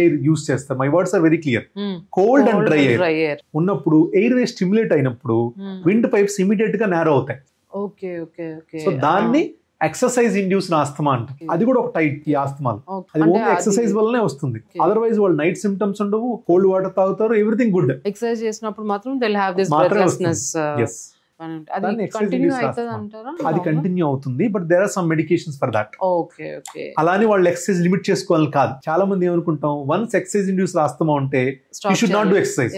air use చేస్తారు. My words are very clear. Cold and dry air ఉన్నప్పుడు ఎయిర్ వే స్టిమ్యులేట్ అయినప్పుడు విండ్ పైప్స్ ఇమీడియట్ గా నేరో అవుతాయి. సో దాన్ని ఎక్సర్సైజ్ ఇండ్యూస్డ్ ఆస్తమా అంట. అది కూడా ఒక టైప్ ఈ ఆస్తమాలు. అది ఓన్లీ ఎక్సర్సైజ్ వల్లనే వస్తుంది. అదర్వైజ్ వాళ్ళు నైట్ సిమ్టమ్స్ ఉండవు, కోల్డ్ వాటర్ తాగుతారు, ఎవ్రీథింగ్ గుడ్. ఎక్సర్సైజ్ చేసినప్పుడు మాత్రం they will have this breathlessness. అది కంటిన్యూ అవుతుంది. But there are some medications for that. అలానే వాళ్ళు ఎక్సర్సైజ్ లిమిట్ చేసుకోవాలని కాదు. చాలా మంది ఏమనుకుంటాం, వన్స్ ఎక్సర్సైజ్ ఇండ్యూస్డ్ ఆస్తమా ఉంటే you should not do exercise.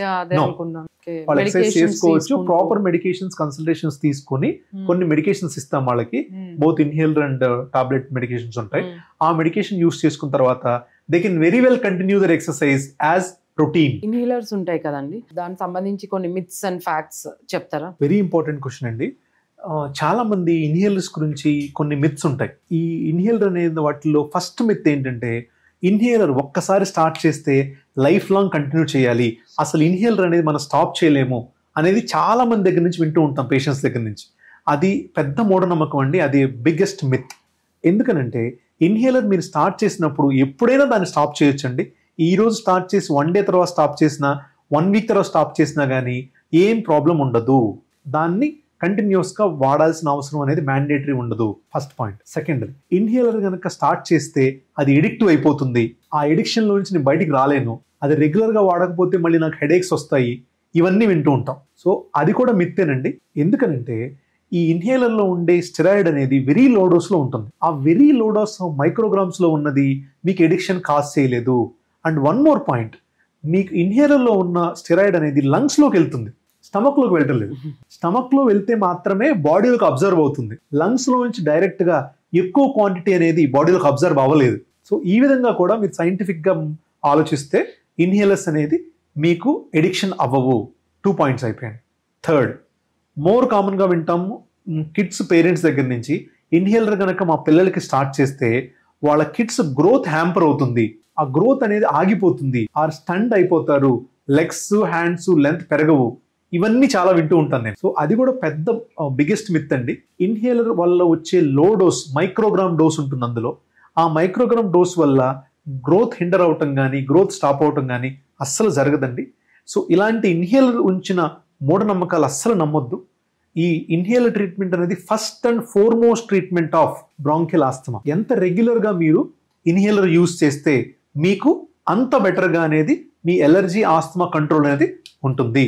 వాళ్ళు ఎక్సర్సైజ్ చేసుకోవచ్చు. ప్రాపర్ మెడికేషన్స్ కన్సల్టేషన్స్ తీసుకొని కొన్ని మెడికేషన్స్ ఇస్తాం వాళ్ళకి. Both inhaler and tablet medications ఉంటాయి. ఆ మెడికేషన్ యూస్ చేసుకున్న తర్వాత they can very well continue their exercise as routine. Inhalers ఉంటాయి కదండి, దానికి సంబంధించి కొన్ని మిత్స్ అండ్ ఫ్యాక్ట్స్ చెప్తారా? వెరీ ఇంపార్టెంట్ క్వశ్చన్ అండి. చాలా మంది ఇన్హేలర్స్ గురించి కొన్ని మిత్స్ ఉంటాయి. ఈ ఇన్హేలర్ అనేది వాటిలో ఫస్ట్ మిత్ ఏంటంటే, ఇన్హేలర్ ఒక్కసారి స్టార్ట్ చేస్తే లైఫ్ లాంగ్ కంటిన్యూ చేయాలి, అసలు ఇన్హేలర్ అనేది మనం స్టాప్ చేయలేము అనేది చాలా మంది దగ్గర నుంచి వింటూ ఉంటాం, పేషెంట్స్ దగ్గర నుంచి. అది పెద్ద మూఢనమ్మకం అండి. అది బిగ్గెస్ట్ మిత్. ఎందుకనంటే ఇన్హేలర్ మీరు స్టార్ట్ చేసినప్పుడు ఎప్పుడైనా దాన్ని స్టాప్ చేయొచ్చండి. ఈ రోజు స్టార్ట్ చేసి 1 day తర్వాత స్టాప్ చేసినా, 1 week తర్వాత స్టాప్ చేసినా కానీ ఏం ప్రాబ్లం ఉండదు. దాన్ని కంటిన్యూస్ గా వాడాల్సిన అవసరం అనేది మ్యాండేటరీ ఉండదు. First point. సెకండ్, ఇన్హేలర్ కనుక స్టార్ట్ చేస్తే అది ఎడిక్టివ్ అయిపోతుంది. ఆ ఎడిక్షన్ లో నుంచి నేను బయటికి రాలేను, అది రెగ్యులర్ గా వాడకపోతే మళ్ళీ నాకు హెడేక్స్ వస్తాయి, ఇవన్నీ వింటూ ఉంటాం. సో అది కూడా మిత్తేనండి. ఎందుకనంటే ఈ ఇన్హేలర్ లో ఉండే స్టెరాయిడ్ అనేది వెరీ లో డోస్ లో ఉంటుంది. ఆ వెరీ లో డోస్ మైక్రోగ్రామ్స్ లో ఉన్నది మీకు ఎడిక్షన్ కాజ్ చేయలేదు. అండ్ వన్ మోర్ పాయింట్, మీకు ఇన్హేలర్ లో ఉన్న స్టెరాయిడ్ అనేది లంగ్స్ లోకి వెళ్తుంది, స్టమక్ లోకి వెళ్ళలేదు. స్టమక్ లో వెళ్తే మాత్రమే బాడీలోకి అబ్జర్వ్ అవుతుంది. లంగ్స్ లో నుంచి డైరెక్ట్ గా ఎక్కువ క్వాంటిటీ అనేది బాడీలోకి అబ్జర్వ్ అవ్వలేదు. సో ఈ విధంగా కూడా మీరు సైంటిఫిక్ గా ఆలోచిస్తే ఇన్హేలర్స్ అనేది మీకు ఎడిక్షన్ అవ్వవు. 2 పాయింట్స్ అయిపోయాయి. థర్డ్, మోర్ కామన్గా వింటాము కిడ్స్ పేరెంట్స్ దగ్గర నుంచి, ఇన్హేలర్ కనుక మా పిల్లలకి స్టార్ట్ చేస్తే వాళ్ళ కిడ్స్ గ్రోత్ హ్యాంపర్ అవుతుంది, ఆ గ్రోత్ అనేది ఆగిపోతుంది, ఆర్ స్టండ్ అయిపోతారు, లెగ్స్ హ్యాండ్స్ లెంత్ పెరగవు. ఇవన్నీ చాలా వింటూ ఉంటాను నేను. సో అది కూడా పెద్ద బిగ్గెస్ట్ మిత్ అండి. ఇన్హేలర్ వల్ల వచ్చే లో డోస్, మైక్రోగ్రామ్ డోస్ ఉంటుంది అందులో. ఆ మైక్రోగ్రామ్ డోస్ వల్ల గ్రోత్ హిండర్ అవటం కానీ గ్రోత్ స్టాప్ అవటం కానీ అస్సలు జరగదండి. సో ఇలాంటి ఇన్హేలర్ ఉంచిన మూఢనమ్మకాలు అస్సలు నమ్మొద్దు. ఈ ఇన్హేలర్ ట్రీట్మెంట్ అనేది first and foremost treatment of bronchial asthma. ఎంత రెగ్యులర్గా మీరు ఇన్హేలర్ యూజ్ చేస్తే మీకు అంత బెటర్గా అనేది మీ ఎలర్జీ ఆస్తమా కంట్రోల్ అనేది ఉంటుంది.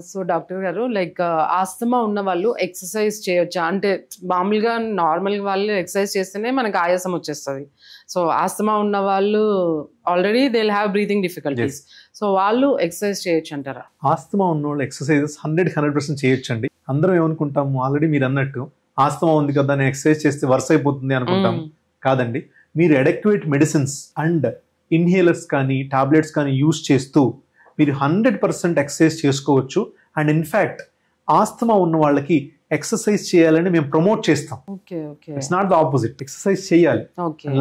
సో డాక్టర్ గారు, లైక్ ఆస్తమా ఉన్న వాళ్ళు ఎక్సర్సైజ్ చేయొచ్చా? అంటే మామూలుగా నార్మల్ వాళ్ళు ఎక్సర్సైజ్ చేస్తేనే మనకు ఆయాసం వచ్చేస్తుంది. సో ఆస్తమా ఉన్న వాళ్ళు already they will have breathing difficulties. So వాళ్ళు ఎక్సర్సైజ్ చేయొచ్చు అంటారా? ఆస్తమా ఉన్న వాళ్ళు ఎక్సర్సైజెస్ 100% చేయొచ్చండి. అందరం ఏమనుకుంటాము, ఆల్రెడీ మీరు అన్నట్టు ఆస్తమా ఉంది కదా నేను ఎక్సర్సైజ్ చేస్తే వర్స్ అయిపోతుంది అనుకుంటాము. కాదండి, మీరు అడెక్వేట్ మెడిసిన్స్ అండ్ ఇన్హేలర్స్ కానీ టాబ్లెట్స్ కానీ యూజ్ చేస్తూ మీరు 100% ఎక్సర్సైజ్ చేసుకోవచ్చు. అండ్ ఇన్ఫ్యాక్ట్ ఆస్తమా ఉన్న వాళ్ళకి ఎక్సర్సైజ్ చేయాలని మేము ప్రమోట్ చేస్తాం. It's not the opposite. Exercise చేయాలి,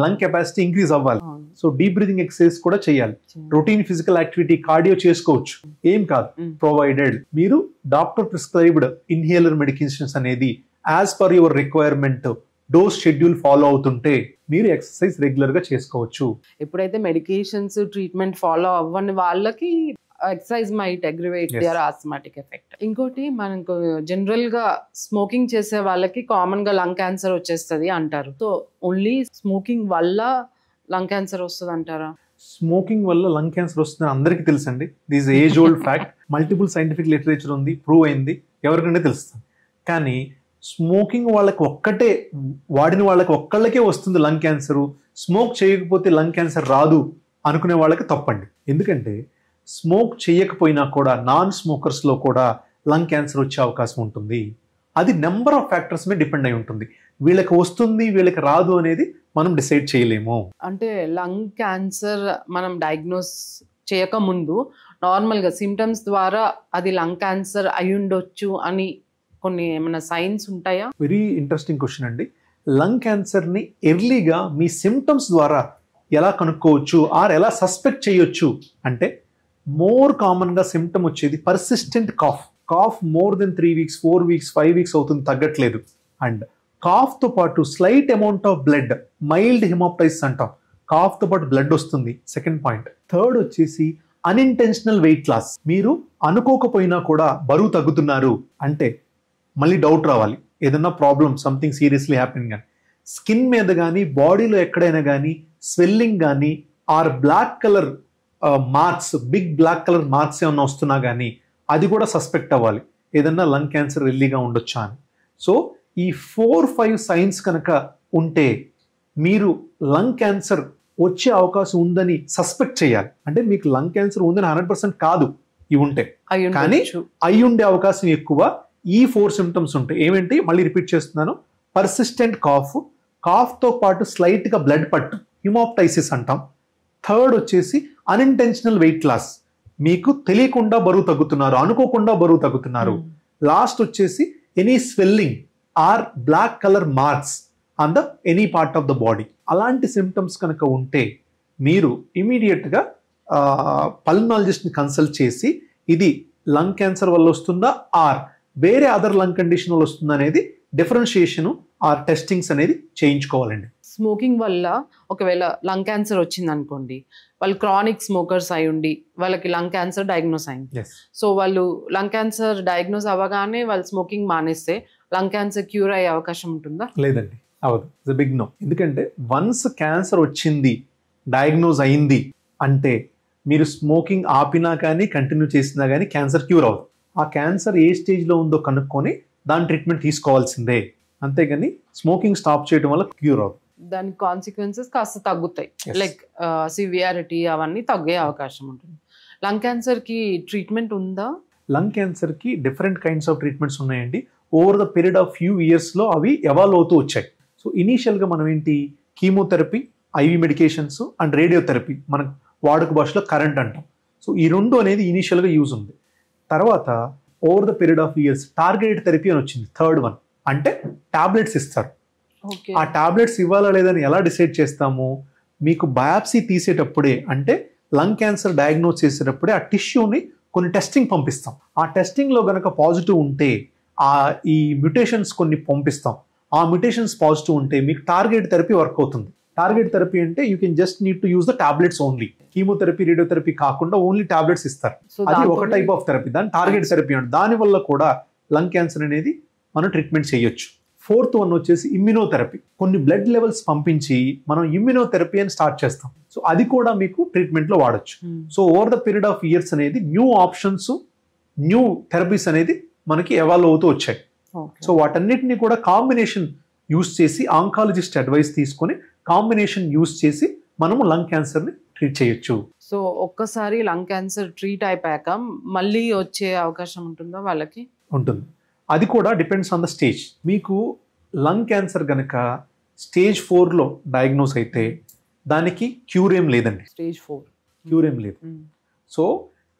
లంగ్ కెపాసిటీ ఇంక్రీజ్ అవ్వాలి. సో డీప్ బ్రీతింగ్ ఎక్సర్సైజ్ కూడా చేయాలి. రొటీన్ ఫిజికల్ యాక్టివిటీ కార్డియో చేసుకోవచ్చు, ఏం కాదు, ప్రొవైడెడ్ మీరు డాక్టర్ ప్రిస్క్రైబ్డ్ ఇన్హేలర్ మెడికేషన్స్ అనేది as per your requirement dose schedule follow అవుతుంటే మీరు ఎక్సర్సైజ్ రెగ్యులర్ గా చేసుకోవచ్చు. ఎప్పుడైతే మెడికేషన్స్ ట్రీట్మెంట్ ఫాలో అవ్వని వాళ్ళకి exercise might aggravate their asthmatic effect. ఇంకోటి, మనకు జనరల్ గా స్మోకింగ్ చేసే వాళ్ళకి కామన్ గా లంగ్ క్యాన్సర్ వచ్చేస్తుంది అంటారు. సో ఓన్లీ స్మోకింగ్ వల్ల లంగ్ క్యాన్సర్ వస్తుంది అంటారా? స్మోకింగ్ వల్ల లంగ్ క్యాన్సర్ వస్తుందని అందరికీ తెలుసండి. This age old fact. Multiple scientific literature ఉంది, ప్రూవ్ అయింది, ఎవరికంటే తెలుస్తుంది. కానీ స్మోకింగ్ వాళ్ళకి ఒక్కటే, వాడిన వాళ్ళకి ఒక్కళ్ళకే వస్తుంది లంగ్ క్యాన్సరు, స్మోక్ చేయకపోతే లంగ్ క్యాన్సర్ రాదు అనుకునే వాళ్ళకి తప్పండి. ఎందుకంటే స్మోక్ చేయకపోయినా కూడా నాన్ స్మోకర్స్లో కూడా లంగ్ క్యాన్సర్ వచ్చే అవకాశం ఉంటుంది. అది నెంబర్ ఆఫ్ ఫ్యాక్టర్స్ మీద డిపెండ్ అయి ఉంటుంది. వీళ్ళకి వస్తుంది వీళ్ళకి రాదు అనేది మనం డిసైడ్ చేయలేము. అంటే లంగ్ క్యాన్సర్ మనం డయాగ్నోస్ చేయక ముందు నార్మల్గా సిమ్టమ్స్ ద్వారా అది లంగ్ క్యాన్సర్ అయి ఉండొచ్చు అని కొన్ని ఏమైనా సైన్స్ ఉంటాయా? వెరీ ఇంట్రెస్టింగ్ క్వశ్చన్ అండి. లంగ్ క్యాన్సర్ని ఎర్లీగా మీ సిమ్టమ్స్ ద్వారా ఎలా కనుక్కోవచ్చు ఆర్ ఎలా సస్పెక్ట్ చేయొచ్చు అంటే, మోర్ కామన్గా సిమ్టమ్ వచ్చేది persistent cough more than 3 weeks 4 weeks 5 weeks అవుతుంది, తగ్గట్లేదు. అండ్ కాఫ్తో పాటు slight amount of blood, mild hemoptysis అంటాం, కాఫ్తో పాటు బ్లడ్ వస్తుంది. Second point. థర్డ్ వచ్చేసి అన్ఇంటెన్షనల్ వెయిట్ లాస్. మీరు అనుకోకపోయినా కూడా బరువు తగ్గుతున్నారు అంటే మళ్ళీ డౌట్ రావాలి, ఏదన్నా ప్రాబ్లం, సంథింగ్ సీరియస్లీ హ్యాపెనింగ్ అని. స్కిన్ మీద కానీ బాడీలో ఎక్కడైనా కానీ స్వెల్లింగ్ కానీ or black colour marks, big black colour marks ఏమన్నా వస్తున్నా కానీ అది కూడా సస్పెక్ట్ అవ్వాలి, ఏదన్నా లంగ్ క్యాన్సర్ ఎర్లీగా ఉండొచ్చా అని. సో ఈ 4-5 సైన్స్ కనుక ఉంటే మీరు లంగ్ క్యాన్సర్ వచ్చే అవకాశం ఉందని సస్పెక్ట్ చేయాలి. అంటే మీకు లంగ్ క్యాన్సర్ ఉందని 100% కాదు, ఇవి ఉంటే, కానీ అయి ఉండే అవకాశం ఎక్కువ. ఈ 4 సిమ్టమ్స్ ఉంటాయి. ఏమేంటి మళ్ళీ రిపీట్ చేస్తున్నాను. పర్సిస్టెంట్ కాఫ్తో పాటు స్లైట్గా బ్లడ్ పట్టు, హిమోప్టైసిస్ అంటాం. థర్డ్ వచ్చేసి అన్ఇంటెన్షనల్ వెయిట్ లాస్, మీకు తెలియకుండా బరువు తగ్గుతున్నారు, అనుకోకుండా బరువు తగ్గుతున్నారు. లాస్ట్ వచ్చేసి any swelling or black colour marks on the any part of the body. అలాంటి సిమ్టమ్స్ కనుక ఉంటే మీరు ఇమీడియట్గా పల్మనాలజిస్ట్ని కన్సల్ట్ చేసి ఇది లంగ్ క్యాన్సర్ వల్ల వస్తుందా ఆర్ వేరే అదర్ లంగ్ కండిషన్ వల్ల వస్తుందా అనేది డిఫరెన్షియేషన్ ఆర్ టెస్టింగ్స్ అనేది చేయించుకోవాలండి. స్మోకింగ్ వల్ల ఒకవేళ లంగ్ క్యాన్సర్ వచ్చింది అనుకోండి, వాళ్ళు క్రానిక్ స్మోకర్స్ అయి ఉండి వాళ్ళకి లంగ్ క్యాన్సర్ డయాగ్నోస్ అయింది. సో వాళ్ళు లంగ్ క్యాన్సర్ డయాగ్నోస్ అవ్వగానే వాళ్ళు స్మోకింగ్ మానేస్తే లంగ్ క్యాన్సర్ క్యూర్ అయ్యే అవకాశం ఉంటుందా? లేదండి, అవదు. It's big no. ఎందుకంటే వన్స్ క్యాన్సర్ వచ్చింది, డయాగ్నోజ్ అయింది అంటే మీరు స్మోకింగ్ ఆపినా కానీ కంటిన్యూ చేసినా కానీ క్యాన్సర్ క్యూర్ అవ్వదు. ఆ క్యాన్సర్ ఏ స్టేజ్లో ఉందో కనుక్కొని దాని ట్రీట్మెంట్ తీసుకోవాల్సిందే, అంతేగాని స్మోకింగ్ స్టాప్ చేయడం వల్ల క్యూర్ అవ్వదు. దాని కాన్సిక్వెన్సెస్ కాస్త తగ్గుతాయి, లైక్ సివియారిటీ అవన్నీ తగ్గే అవకాశం ఉంటుంది. లంగ్ క్యాన్సర్కి ట్రీట్మెంట్ ఉందా? లంగ్ క్యాన్సర్కి డిఫరెంట్ కైండ్స్ ఆఫ్ ట్రీట్మెంట్స్ ఉన్నాయండి. Over the period of few ఇయర్స్లో అవి ఎవాల్వ్ అవుతూ వచ్చాయి. సో ఇనీషియల్గా మనం ఏంటి, chemotherapy, IV medications and radiotherapy, మనకు వాడుక భాషలో కరెంట్ అంటాం. సో ఈ రెండు అనేది ఇనీషియల్గా యూజ్ ఉంది. తర్వాత over the period of years targeted therapy అని వచ్చింది, థర్డ్ వన్. అంటే టాబ్లెట్స్ ఇస్తారు. ఆ టాబ్లెట్స్ ఇవ్వాలా లేదని ఎలా డిసైడ్ చేస్తాము? మీకు బయాప్సీ తీసేటప్పుడే, అంటే లంగ్ క్యాన్సర్ డయాగ్నోస్ చేసేటప్పుడే ఆ టిష్యూని కొన్ని టెస్టింగ్ పంపిస్తాం. ఆ టెస్టింగ్లో గనక పాజిటివ్ ఉంటే ఈ మ్యుటేషన్స్ కొన్ని పంపిస్తాం. ఆ మ్యుటేషన్స్ పాజిటివ్ ఉంటే మీకు టార్గెట్ థెరపీ వర్క్ అవుతుంది. టార్గెట్ థెరపీ అంటే you can just need to use the tablets only. Chemotherapy, radiotherapy కాకుండా ఓన్లీ టాబ్లెట్స్ ఇస్తారు. అది ఒక టైప్ ఆఫ్ థెరపీ, దాని టార్గెట్ థెరపీ అంటే. దానివల్ల కూడా లంగ్ క్యాన్సర్ అనేది మనం ట్రీట్మెంట్ చేయొచ్చు. ఫోర్త్ వన్ వచ్చేసి ఇమ్యునోథెరపీ. కొన్ని బ్లడ్ లెవెల్స్ పంపించి మనం ఇమ్యునోథెరపీ అని స్టార్ట్ చేస్తాం. సో అది కూడా మీకు ట్రీట్మెంట్లో వాడచ్చు. So over the period of years అనేది న్యూ ఆప్షన్స్, న్యూ థెరపీస్ అనేది మనకి ఎవాల్వ్ అవుతూ వచ్చాయి. సో వాటన్నిటిని కూడా కాంబినేషన్ యూస్ చేసి, ఆంకాలజిస్ట్ అడ్వైస్ తీసుకొని కాంబినేషన్ యూస్ చేసి మనము లంగ్ క్యాన్సర్ని ట్రీట్ చేయొచ్చు. సో ఒక్కసారి లంగ్ క్యాన్సర్ ట్రీట్ అయిపోయాక మళ్ళీ వచ్చే అవకాశం ఉంటుందా వాళ్ళకి? ఉంటుంది. అది కూడా డిపెండ్స్ ఆన్ ద స్టేజ్. మీకు లంగ్ క్యాన్సర్ కనుక స్టేజ్ 4లో డయాగ్నోస్ అయితే దానికి క్యూర్ ఏం లేదండి. స్టేజ్ 4 క్యూర్ ఏం లేదు. సో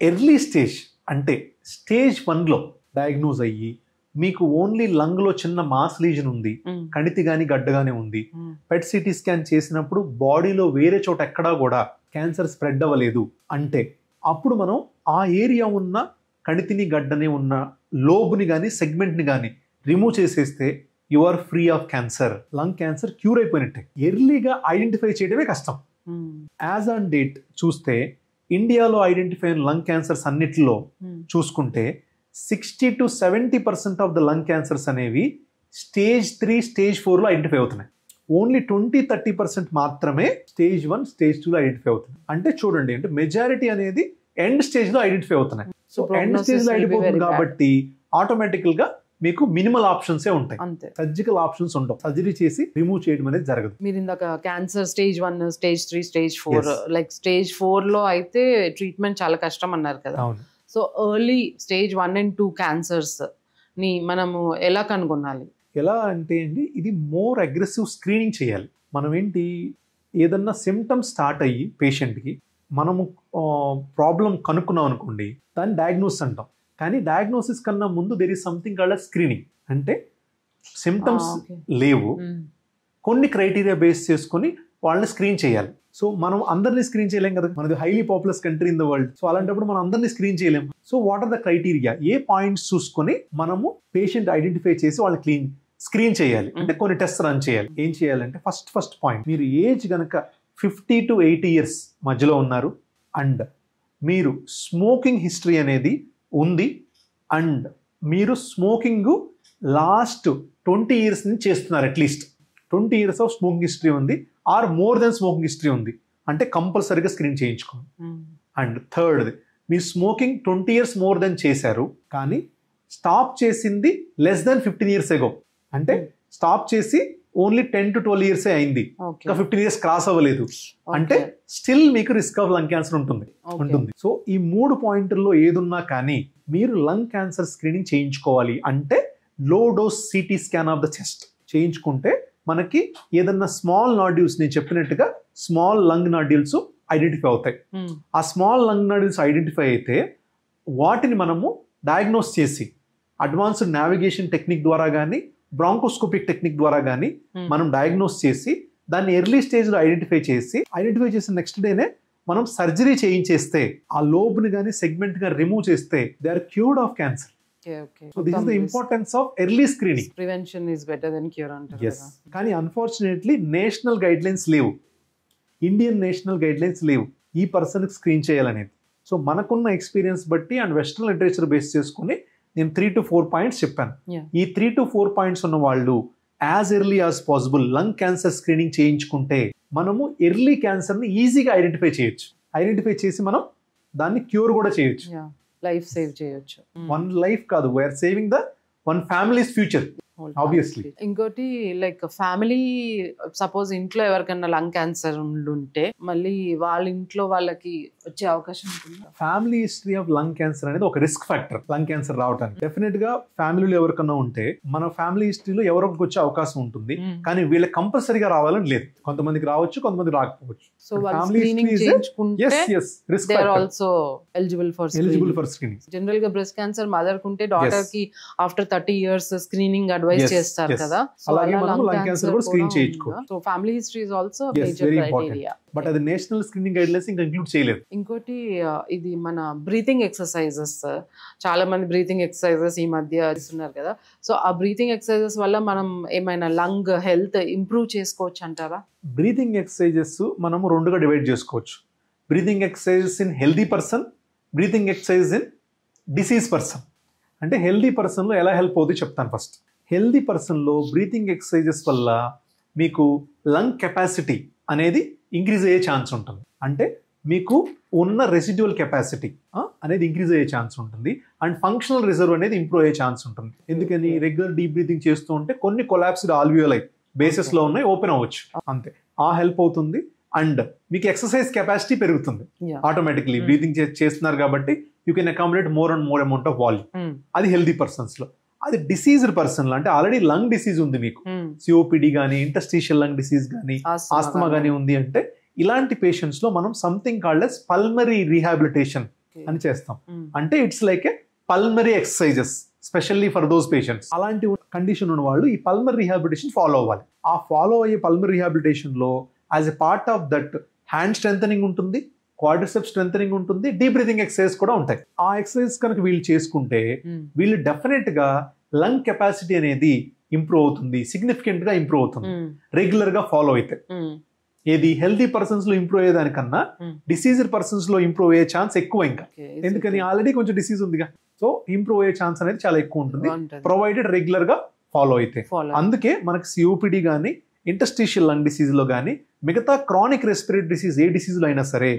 ఎర్లీ స్టేజ్ అంటే స్టేజ్ 1లో డయాగ్నోస్ అయ్యి మీకు ఓన్లీ లంగ్లో చిన్న మాస్ లీజన్ ఉంది, కణితి కానీ గడ్డగానే ఉంది, పెట్ సిటీ స్కాన్ చేసినప్పుడు బాడీలో వేరే చోట ఎక్కడా కూడా క్యాన్సర్ స్ప్రెడ్ అవ్వలేదు అంటే అప్పుడు మనం ఆ ఏరియా ఉన్న కణితిని గడ్డని ఉన్న లోబ్ని కానీ సెగ్మెంట్ని కానీ రిమూవ్ చేసేస్తే you are free of cancer. Lung cancer cure అయిపోయినట్టే. ఎర్లీగా ఐడెంటిఫై చేయడమే కష్టం. యాజ్ ఆన్ డేట్ చూస్తే ఇండియాలో ఐడెంటిఫై అయిన లంగ్ క్యాన్సర్స్ అన్నిటిలో చూసుకుంటే 60 to 70% of the lung cancers అనేవి స్టేజ్ 3, స్టేజ్ 4లో ఐడెంటిఫై అవుతున్నాయి. ఓన్లీ 20-30% మాత్రమే స్టేజ్ 1, స్టేజ్ 2లో ఐడెంటిఫై అవుతున్నాయి. అంటే చూడండి, అంటే మెజారిటీ అనేది ఎండ్ స్టేజ్లో ఐడెంటిఫై అవుతున్నాయి. సో ఎండ్ స్టేజ్లో ఐడెంటిఫై కాబట్టి ఆటోమేటికల్ గా మీకు మినిమల్ ఆప్షన్సే ఉంటాయి. సర్జికల్ ఆప్షన్స్ ఉండవు. సర్జరీ చేసి రిమూవ్ చేయడం అనేది జరగదు. మీరు ఇందాక cancer stage 1, stage 3, stage 4, like stage 4లో అయితే ట్రీట్మెంట్ చాలా కష్టం అన్నారు కదా. So early stage 1 and 2 cancers ని మనము ఎలా కనుగొనాలి? ఎలా అంటే అండి, ఇది మోర్ అగ్రెసివ్ స్క్రీనింగ్ చేయాలి. మనం ఏంటి, ఏదన్నా సిమ్టమ్స్ స్టార్ట్ అయ్యి పేషెంట్కి మనము ప్రాబ్లం కనుక్కున్నాం అనుకోండి, దాన్ని డయాగ్నోసిస్ అంటాం. కానీ డయాగ్నోసిస్ కన్నా ముందు there is something called screening. అంటే సిమ్టమ్స్ లేవు, కొన్ని క్రైటీరియా బేస్ చేసుకొని వాళ్ళని స్క్రీన్ చేయాలి. సో మనం అందరినీ స్క్రీన్ చేయలేం కదా, మనది highly populous country in the world. So అలాంటప్పుడు మనం అందరినీ స్క్రీన్ చేయలేం. So what are the criteria, ఏ పాయింట్స్ చూసుకొని మనము పేషెంట్ ఐడెంటిఫై చేసి వాళ్ళని స్క్రీన్ చేయాలి. అంటే కొన్ని టెస్ట్ రన్ చేయాలి. ఏం చేయాలంటే ఫస్ట్ పాయింట్, మీరు ఏజ్ కనుక 50 to 80 years మధ్యలో ఉన్నారు అండ్ మీరు స్మోకింగ్ హిస్టరీ అనేది ఉంది అండ్ మీరు స్మోకింగ్ లాస్ట్ 20 years నుంచి చేస్తున్నారు, at least 20 years of smoking history ఉంది or more than smoking history ఉంది అంటే కంపల్సరీగా స్క్రీన్ చేయించుకోండి. అండ్ థర్డ్, మీ స్మోకింగ్ 20 years మోర్ దెన్ చేశారు కానీ స్టాప్ చేసింది less than 15 years ago. అంటే స్టాప్ చేసి ఓన్లీ 10 to 12 years అయింది, ఇంకా 15 years క్రాస్ అవ్వలేదు అంటే స్టిల్ మీకు రిస్క్ ఆఫ్ లంగ్ క్యాన్సర్ ఉంటుంది. సో ఈ 3 పాయింట్ల్లో ఏదున్నా కానీ మీరు లంగ్ క్యాన్సర్ స్క్రీనింగ్ చేయించుకోవాలి. అంటే low dose CT scan of the chest చేయించుకుంటే మనకి ఏదన్నా స్మాల్ నాడ్యూల్స్, నేను చెప్పినట్టుగా స్మాల్ లంగ్ నాడ్యూల్స్ ఐడెంటిఫై అవుతాయి. ఆ స్మాల్ లంగ్ నాడ్యూల్స్ ఐడెంటిఫై అయితే వాటిని మనము డయాగ్నోస్ చేసి అడ్వాన్స్డ్ నావిగేషన్ టెక్నిక్ ద్వారా కానీ బ్రాంకోస్కోపిక్ టెక్నిక్ ద్వారా కానీ మనం డయాగ్నోస్ చేసి దాన్ని ఎర్లీ స్టేజ్లో ఐడెంటిఫై చేసిన నెక్స్ట్ డేనే మనం సర్జరీ చేయించేస్తే ఆ లోబ్ని కానీ సెగ్మెంట్ గా రిమూవ్ చేస్తే they are cured of cancer. So this is the importance of early screening. Prevention is better than cure అంటారు. Yes. కానీ అన్ఫార్చునేట్లీ నేషనల్ గైడ్ లైన్స్ లేవు, ఇండియన్ నేషనల్ గైడ్ లైన్స్ లేవు ఈ పర్సన్కి స్క్రీన్ చేయాలనేది. సో మనకున్న ఎక్స్పీరియన్స్ బట్టి అండ్ వెస్టర్న్ లిటరేచర్ బేస్ చేసుకుని నేను 3 to 4 పాయింట్స్ చెప్పాను. ఈ 3 to 4 పాయింట్స్ ఉన్న వాళ్ళు as early as possible lung cancer screening చేయించుకుంటే మనము ఎర్లీ క్యాన్సర్ని ఈజీగా ఐడెంటిఫై చేయొచ్చు. ఐడెంటిఫై చేసి మనం దాన్ని క్యూర్ కూడా చేయొచ్చు. లైఫ్ సేవ్ చేయొచ్చు. వన్ లైఫ్ కాదు, we're saving the one family's future. Obviously. ఇంకోటి లైక్ ఫ్యామిలీ సపోజ్ ఇంట్లో ఎవరికైనా లంగ్ క్యాన్సర్ ఉంటే మళ్ళీ వాళ్ళ ఇంట్లో వాళ్ళకి వచ్చే అవకాశం ఉంటుందా? Family history of lung cancer అనేది ఒక రిస్క్ ఫ్యాక్టర్ లంగ్ క్యాన్సర్ రావడానికి. డెఫినెట్ గా ఫ్యామిలీలో ఎవరికన్నా ఉంటే మన ఫ్యామిలీ హిస్టరీలో ఎవరికి వచ్చే అవకాశం ఉంటుంది, కానీ వీళ్ళకి కంపల్సరీగా రావాలని లేదు. కొంతమందికి రావచ్చు, కొంతమంది రాకపోవచ్చు. సో వాళ్ళు స్క్రీనింగ్ చేయించుకుంటే they are also eligible for screening. General గా బ్రెస్ట్ క్యాన్సర్ మదర్ కుంటే డాటర్ కి ఆఫ్టర్ 30 years స్క్రీనింగ్ అడ్వైస్ చేస్తారు కదా. సో అలాగే మనం లంగ్ క్యాన్సర్ కూడా స్క్రీన్ చేయించుకోవచ్చు. So family history is also major criteria. But అది నేషనల్ స్క్రీనింగ్ గైడ్లైన్స్ ఇంకా ఇంక్లూడ్ చేయలేదు. ఇంకోటి ఇది మన బ్రీతింగ్ ఎక్సర్సైజెస్, చాలా మంది బ్రీతింగ్ ఎక్సర్సైజెస్ ఈ మధ్య ఇస్తున్నారు కదా. సో ఆ బ్రీతింగ్ ఎక్సర్సైజెస్ వల్ల మనం ఏమైనా లంగ్ హెల్త్ ఇంప్రూవ్ చేసుకోవచ్చు అంటారా? బ్రీతింగ్ ఎక్సర్సైజెస్ మనము రెండుగా డివైడ్ చేసుకోవచ్చు. Breathing exercises in healthy person, breathing exercise in deceased person. అంటే హెల్దీ పర్సన్లో ఎలా హెల్ప్ అవుతుంది చెప్తాను. ఫస్ట్ హెల్దీ పర్సన్లో బ్రీతింగ్ ఎక్సర్సైజెస్ వల్ల మీకు లంగ్ కెపాసిటీ అనేది ఇంక్రీజ్ అయ్యే ఛాన్స్ ఉంటుంది. అంటే మీకు ఉన్న రెసిడ్యువల్ కెపాసిటీ అనేది ఇంక్రీజ్ అయ్యే ఛాన్స్ ఉంటుంది. అండ్ ఫంక్షనల్ రిజర్వ్ అనేది ఇంప్రూవ్ అయ్యే ఛాన్స్ ఉంటుంది. ఎందుకని రెగ్యులర్ డీప్ బ్రీతింగ్ చేస్తూ ఉంటే కొన్ని కొలాప్స్డ్ ఆల్వియోలై బేసెస్లో ఉన్నాయి, ఓపెన్ అవ్వచ్చు, అంతే. ఆ హెల్ప్ అవుతుంది. అండ్ మీకు ఎక్సర్సైజ్ కెపాసిటీ పెరుగుతుంది ఆటోమేటిక్లీ. బ్రీతింగ్ చేస్తున్నారు కాబట్టి you can accommodate more and more amount of volume. అది హెల్దీ పర్సన్స్ లో. అది డిసీజ్డ్ పర్సన్ లో, అంటే ఆల్రెడీ లంగ్ డిసీజ్ ఉంది మీకు, సిఓపిడి కానీ ఇంటర్స్టిషియల్ లంగ్ డిసీజ్ కానీ ఆస్తమా కానీ ఉంది అంటే, ఇలాంటి పేషెంట్స్ లో మనం something called as pulmonary rehabilitation అని చేస్తాం. అంటే it's like A pulmonary exercises specially for those patients. అలాంటి కండిషన్ ఉన్న వాళ్ళు ఈ పల్మరీ రీహాబిలిటేషన్ ఫాలో అవ్వాలి. ఆ ఫాలో అయ్యే పల్మరీ రీహాబిలిటేషన్ లో as a part of that hand strengthening ఉంటుంది, క్వాడ్రిసెప్స్ స్ట్రెంథనింగ్ ఉంటుంది, డీప్ బ్రీతింగ్ ఎక్సర్సైజ్ కూడా ఉంటాయి. ఆ ఎక్సర్సైజ్ కనుక వీళ్ళు చేసుకుంటే వీళ్ళు డెఫినెట్ గా లంగ్ కెపాసిటీ అనేది ఇంప్రూవ్ అవుతుంది, సిగ్నిఫికెంట్ గా ఇంప్రూవ్ అవుతుంది రెగ్యులర్ గా ఫాలో అయితే. ఏది హెల్తీ పర్సన్స్ లో ఇంప్రూవ్ అయ్యేదానికన్నా డిసీజ్డ్ పర్సన్స్ లో ఇంప్రూవ్ అయ్యే ఛాన్స్ ఎక్కువ. ఇంకా ఎందుకని ఆల్రెడీ కొంచెం డిసీజ్ ఉందిగా, సో ఇంప్రూవ్ అయ్యే ఛాన్స్ అనేది చాలా ఎక్కువ ఉంటుంది ప్రొవైడెడ్ రెగ్యులర్ గా ఫాలో అయితే. అందుకే మనకి సిఓపిడి కానీ ఇంటర్స్టిషియల్ లంగ్ డిసీజ్ లో కానీ మిగతా క్రానిక్ రెస్పిరేటరీ డిసీజ్ ఏ డిసీజ్ లో అయినా సరే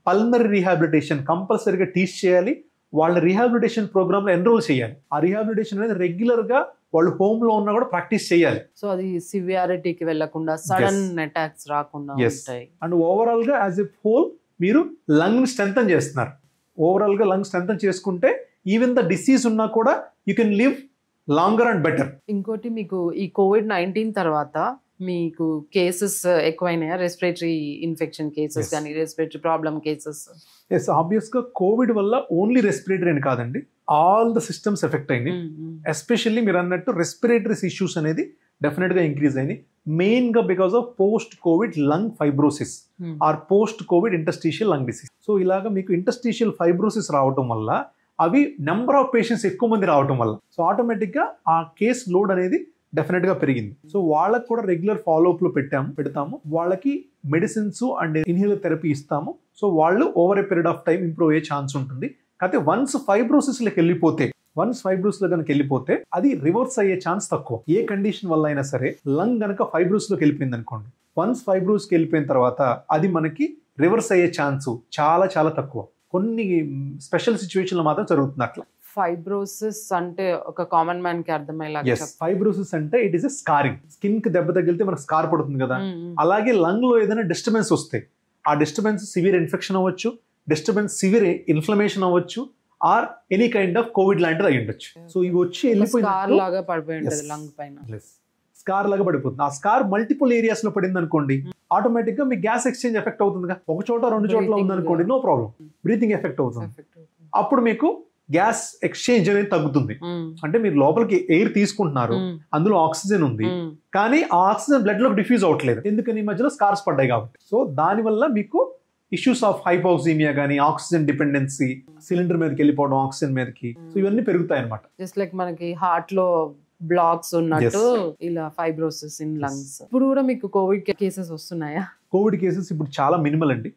పల్మరీ రీహాబిలిటేషన్ కంపల్సరీగా టీచ్ చేయాలి. వాళ్ళ రీహాబిలిటేషన్ ప్రోగ్రామ్ లో ఎన్రోల్ చేయాలి. ఆ రీహాబిలిటేషన్ అనేది రెగ్యులర్ గా వాళ్ళు హోమ్ లో ఉన్నా కూడా ప్రాక్టీస్ చేయాలి. సో అది సివియారిటీకి వెళ్లకుండా సడన్ అటాక్స్ రాకుండా ఉంటాయి. అండ్ ఓవరాల్ గా యాజ్ ఎ హోల్ మీరు లంగ్ స్ట్రెంథన్ చేస్తున్నారు. ఓవరాల్ గా లంగ్ స్ట్రెంథన్ చేసుకుంటే ఈవెన్ ద డిసీజ్ ఉన్నా కూడా you can live longer and better. ఇంకోటి మీకు ఈ COVID-19 తర్వాత మీకు కేసెస్ ఎక్కువైనాయా? రెస్పిరేటరీ ఇన్ఫెక్షన్ కేసెస్ కానీ respiratory problem cases? Yes, obvious గా కోవిడ్ వల్ల ఓన్లీ రెస్పిరేటరీ అని కాదండి, ఆల్ ద సిస్టమ్స్ ఎఫెక్ట్ అయినాయి. ఎస్పెషల్లీ మీరు అన్నట్టు రెస్పిరేటరీ ఇష్యూస్ అనేది డెఫినెట్ గా ఇంక్రీజ్ అయినాయి. మెయిన్ గా because of post Covid lung fibrosis or post Covid interstitial lung disease. So ఇలాగా మీకు ఇంటర్స్టిషియల్ ఫైబ్రోసిస్ రావటం వల్ల అవి నెంబర్ ఆఫ్ పేషెంట్స్ ఎక్కువ మంది రావటం వల్ల సో ఆటోమేటిక్ గా ఆ కేస్ లోడ్ అనేది డెఫినెట్ గా పెరిగింది. సో వాళ్ళకి కూడా రెగ్యులర్ ఫాలోఅప్ లో పెడతాము. వాళ్ళకి మెడిసిన్స్ అండ్ ఇన్హేలర్ థెరపీ ఇస్తాము. సో వాళ్ళు over a period of time improve అయ్యే ఛాన్స్ ఉంటుంది. కాకపోతే వన్స్ ఫైబ్రోసిస్ లోకి వెళ్ళిపోతే అది రివర్స్ అయ్యే ఛాన్స్ తక్కువ. ఏ కండిషన్ వల్ల అయినా సరే లంగ్ గనక ఫైబ్రోస్ లోకి వెళ్ళిపోయింది అనుకోండి, వన్స్ ఫైబ్రోస్ కి వెళ్ళిపోయిన తర్వాత అది మనకి రివర్స్ అయ్యే ఛాన్స్ చాలా చాలా తక్కువ. కొన్ని స్పెషల్ సిచ్యువేషన్ లో మాత్రం జరుగుతుంది అట్లా. ఫైబ్రోసిస్ అంటే ఒక కామన్ మ్యాన్ కి అర్థమయ్యేలాగా. ఫైబ్రోసిస్ అంటే it is a scarring. Skin కి దెబ్బ తగిలితే మనకు స్కార్ పడుతుంది కదా, అలాగే లంగ్ లో ఏదైనా డిస్టర్బెన్స్ వస్తే ఆ డిస్టర్బెన్స్ సివియర్ ఇన్ఫెక్షన్ అవ్వచ్చు, డిస్టర్బెన్స్ సివియర్ ఇన్ఫ్లమేషన్ అవ్వచ్చు, are any kind of Covid లాంటిది అయి ఉండొచ్చు. సో ఇవి వచ్చి స్కార్ లాగా పడిపోతుంది. ఆ స్కార్ మల్టిపుల్ ఏరియాస్ లో పడింది అనుకోండి, ఆటోమేటిక్ గా మీ గ్యాస్ ఎక్స్చేంజ్ ఎఫెక్ట్ అవుతుంది. ఒక చోట రెండు చోట్ల ఉందనుకోండి, నో ప్రాబ్లం, బ్రీతింగ్ ఎఫెక్ట్ అవుతుంది. అప్పుడు మీకు గ్యాస్ ఎక్స్చేంజ్ అనేది తగ్గుతుంది. అంటే మీరు లోపలికి ఎయిర్ తీసుకుంటున్నారు, అందులో ఆక్సిజన్ ఉంది, కానీ ఆ ఆక్సిజన్ బ్లడ్ లోకి డిఫ్యూజ్ అవ్వట్లేదు. ఎందుకని? ఈ మధ్యలో స్కార్స్ పడ్డాయి కాబట్టి. సో దానివల్ల మీకు ఇష్యూస్ ఆఫ్ హైపోక్సిమియా కానీ ఆక్సిజన్ డిపెండెన్సీ, సిలిండర్ మీదకి వెళ్ళిపోవడం ఆక్సిజన్ మీదకి, సో ఇవన్నీ పెరుగుతాయి అనమాట. జస్ట్ లైక్ మనకి హార్ట్ లో బ్లాక్స్ ఉన్నట్టు ఇలా ఫైబ్రోసిస్ ఇన్ లంగ్స్. ఇప్పుడు కూడా మీకు కోవిడ్ కేసెస్ వస్తున్నాయా? కోవిడ్ కేసెస్ ఇప్పుడు చాలా మినిమల్ అండి.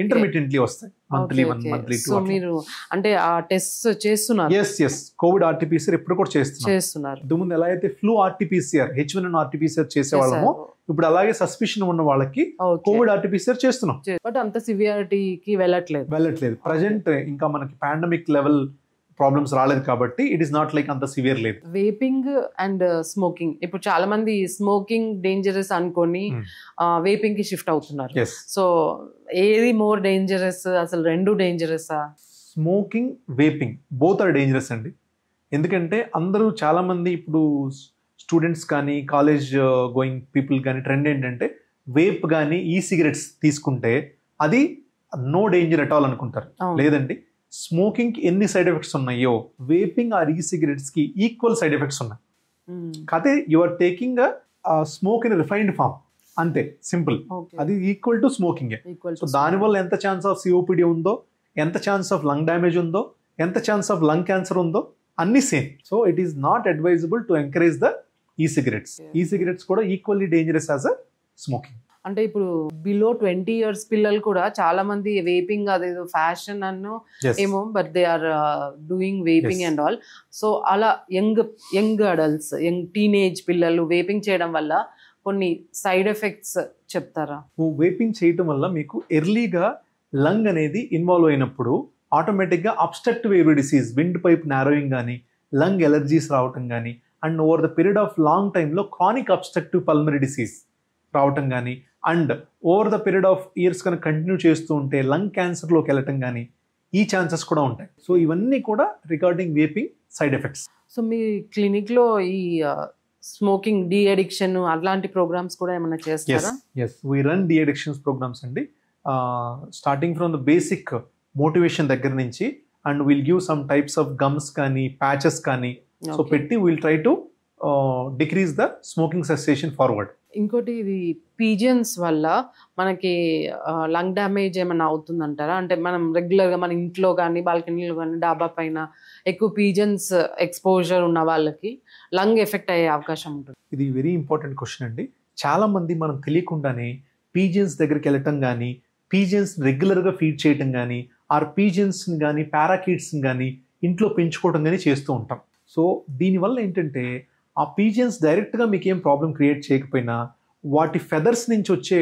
ఇంటర్మీడియట్లీ వస్తాయి, మంత్లీ 1 మంత్లీ 2. సో మీరు అంటే ఆ టెస్ట్ చేస్తున్నారు? ఎస్, కోవిడ్ ఆర్టీపీసీఆర్ ఇప్పుడు కూడా చేస్తున్నారు. ఇంతకుముందు ఎలా అయితే ఫ్లూ ఆర్టీపీసీఆర్, H1N1 ఆర్టీపీసీఆర్ చేసేవాళ్ళము, ఇప్పుడు అలాగే సస్పిషన్ ఉన్న వాళ్ళకి కోవిడ్ ఆర్టీపీసీఆర్ చేస్తున్నాం. బట్ అంత సివియారిటీకి వెళ్ళట్లేదు. ప్రజెంట్ ఇంకా మనకి పాండమిక్ లెవెల్ ప్రాబ్లమ్స్ రాలేదు కాబట్టి ఇట్ ఈస్ నాట్ లైక్ అంత సివియర్ లేదు. వేపింగ్ అండ్ స్మోకింగ్, ఇప్పుడు చాలా మంది స్మోకింగ్ డేంజరస్ అనుకొని వేపింగ్ కి షిఫ్ట్ అవుతున్నారు. సో ఏది మోర్ డేంజరస్, అసలు రెండు డేంజరసా? Smoking, vaping both are dangerous అండి. ఎందుకంటే అందరూ చాలా మంది ఇప్పుడు స్టూడెంట్స్ కానీ కాలేజ్ గోయింగ్ పీపుల్ కానీ ట్రెండ్ ఏంటంటే వేప్ కానీ ఈ సిగరెట్స్ తీసుకుంటే అది నో డేంజర్ అట్ ఆల్ అనుకుంటారు. లేదండి, స్మోకింగ్ కి ఎన్ని సైడ్ ఎఫెక్ట్స్ ఉన్నాయో వేపింగ్ ఆర్ ఈ సిగరెట్స్ కి ఈక్వల్ సైడ్ ఎఫెక్ట్స్ ఉన్నాయి. కాకపోతే you are taking smoke in refined form, అంతే, సింపుల్. అది ఈక్వల్ టు స్మోకింగ్. సో దానివల్ల ఎంత ఛాన్స్ ఆఫ్ సిఓపిడి ఉందో, ఎంత ఛాన్స్ ఆఫ్ లంగ్ డ్యామేజ్ ఉందో, ఎంత ఛాన్స్ ఆఫ్ లంగ్ క్యాన్సర్ ఉందో అన్ని same. So it is not advisable to encourage the ఈ సిగరెట్స్. ఈ సిగరెట్స్ కూడా equally dangerous as a smoking. అంటే ఇప్పుడు బిలో 20 years పిల్లలు కూడా చాలా మంది వేపింగ్ అదేదో ఫ్యాషన్ అన్నో ఏమో, but they are doing vaping and all. So అలా యంగ్ అడల్ట్స్, యంగ్ టీనేజ్ పిల్లలు వేపింగ్ చేయడం వల్ల కొన్ని సైడ్ ఎఫెక్ట్స్ చెప్తారా? వేపింగ్ చేయటం వల్ల మీకు ఎర్లీగా లంగ్ అనేది ఇన్వాల్వ్ అయినప్పుడు ఆటోమేటిక్గా obstructive air disease, wind pipe narrowing కానీ, లంగ్ ఎలర్జీస్ రావటం కానీ, and over the period of long టైంలో క్రానిక్ అబ్స్ట్రక్టివ్ పల్మరీ డిసీజ్ రావటం కానీ, and over the period of years కనుక కంటిన్యూ చేస్తూ ఉంటే లంగ్ క్యాన్సర్లోకి వెళ్ళటం కానీ ఈ ఛాన్సెస్ కూడా ఉంటాయి. సో ఇవన్నీ కూడా regarding vaping side effects. So మీ క్లినిక్లో ఈ స్మోకింగ్ డి అడిక్షన్ అలాంటి ప్రోగ్రామ్స్ కూడా ఏమైనా చేస్తారా? Yes, we run de addictions programmes అండి. Starting from the basic motivation దగ్గర నుంచి, and will give some types of gums కానీ ప్యాచెస్ కానీ సో పెట్టి will try to decrease the smoking cessation forward. ఇంకోటి, ఇది పీజియన్స్ వల్ల మనకి లంగ్ డ్యామేజ్ ఏమైనా అవుతుందంటారా? అంటే మనం రెగ్యులర్గా మన ఇంట్లో కానీ బాల్కనీలో కానీ డాబా పైన ఎక్కువ పీజియన్స్ ఎక్స్పోజర్ ఉన్న వాళ్ళకి లంగ్ ఎఫెక్ట్ అయ్యే అవకాశం ఉంటుంది. ఇది వెరీ ఇంపార్టెంట్ క్వశ్చన్ అండి. చాలా మంది మనం తెలియకుండానే పీజియన్స్ దగ్గరికి వెళ్ళటం కానీ, పీజియన్స్ రెగ్యులర్గా ఫీడ్ చేయటం కానీ, ఆర్ పీజియన్స్ని కానీ పారాకీట్స్ని కానీ ఇంట్లో పెంచుకోవడం కానీ చేస్తూ ఉంటాం. సో దీనివల్ల ఏంటంటే ఆ పీజియన్స్ డైరెక్ట్గా మీకు ఏం ప్రాబ్లం క్రియేట్ చేయకపోయినా వాటి ఫెదర్స్ నుంచి వచ్చే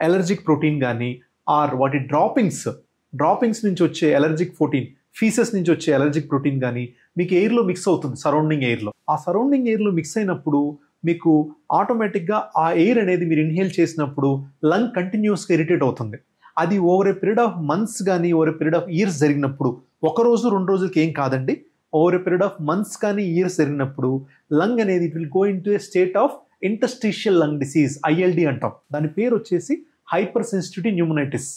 ఎలర్జిక్ ప్రోటీన్ కానీ, ఆర్ వాటి డ్రాపింగ్స్ నుంచి వచ్చే ఎలర్జిక్ ప్రోటీన్, ఫీసెస్ నుంచి వచ్చే ఎలర్జిక్ ప్రోటీన్ కానీ మీకు ఎయిర్లో మిక్స్ అవుతుంది, సరౌండింగ్ ఎయిర్లో. ఆ సరౌండింగ్ ఎయిర్లో మిక్స్ అయినప్పుడు మీకు ఆటోమేటిక్గా ఆ ఎయిర్ అనేది మీరు ఇన్హేల్ చేసినప్పుడు లంగ్ కంటిన్యూస్గా ఇరిటేట్ అవుతుంది. అది over a period of months కానీ over a period of years జరిగినప్పుడు, ఒక రోజు 2 రోజులకి ఏం కాదండి, over a period of months కానీ ఇయర్స్ జరిగినప్పుడు లంగ్ అనేది it will go in to a state of interstitial lung disease, ILD అంటాం. దాని పేరు వచ్చేసి హైపర్ సెన్సిటివిటీ న్యూమనైటిస్,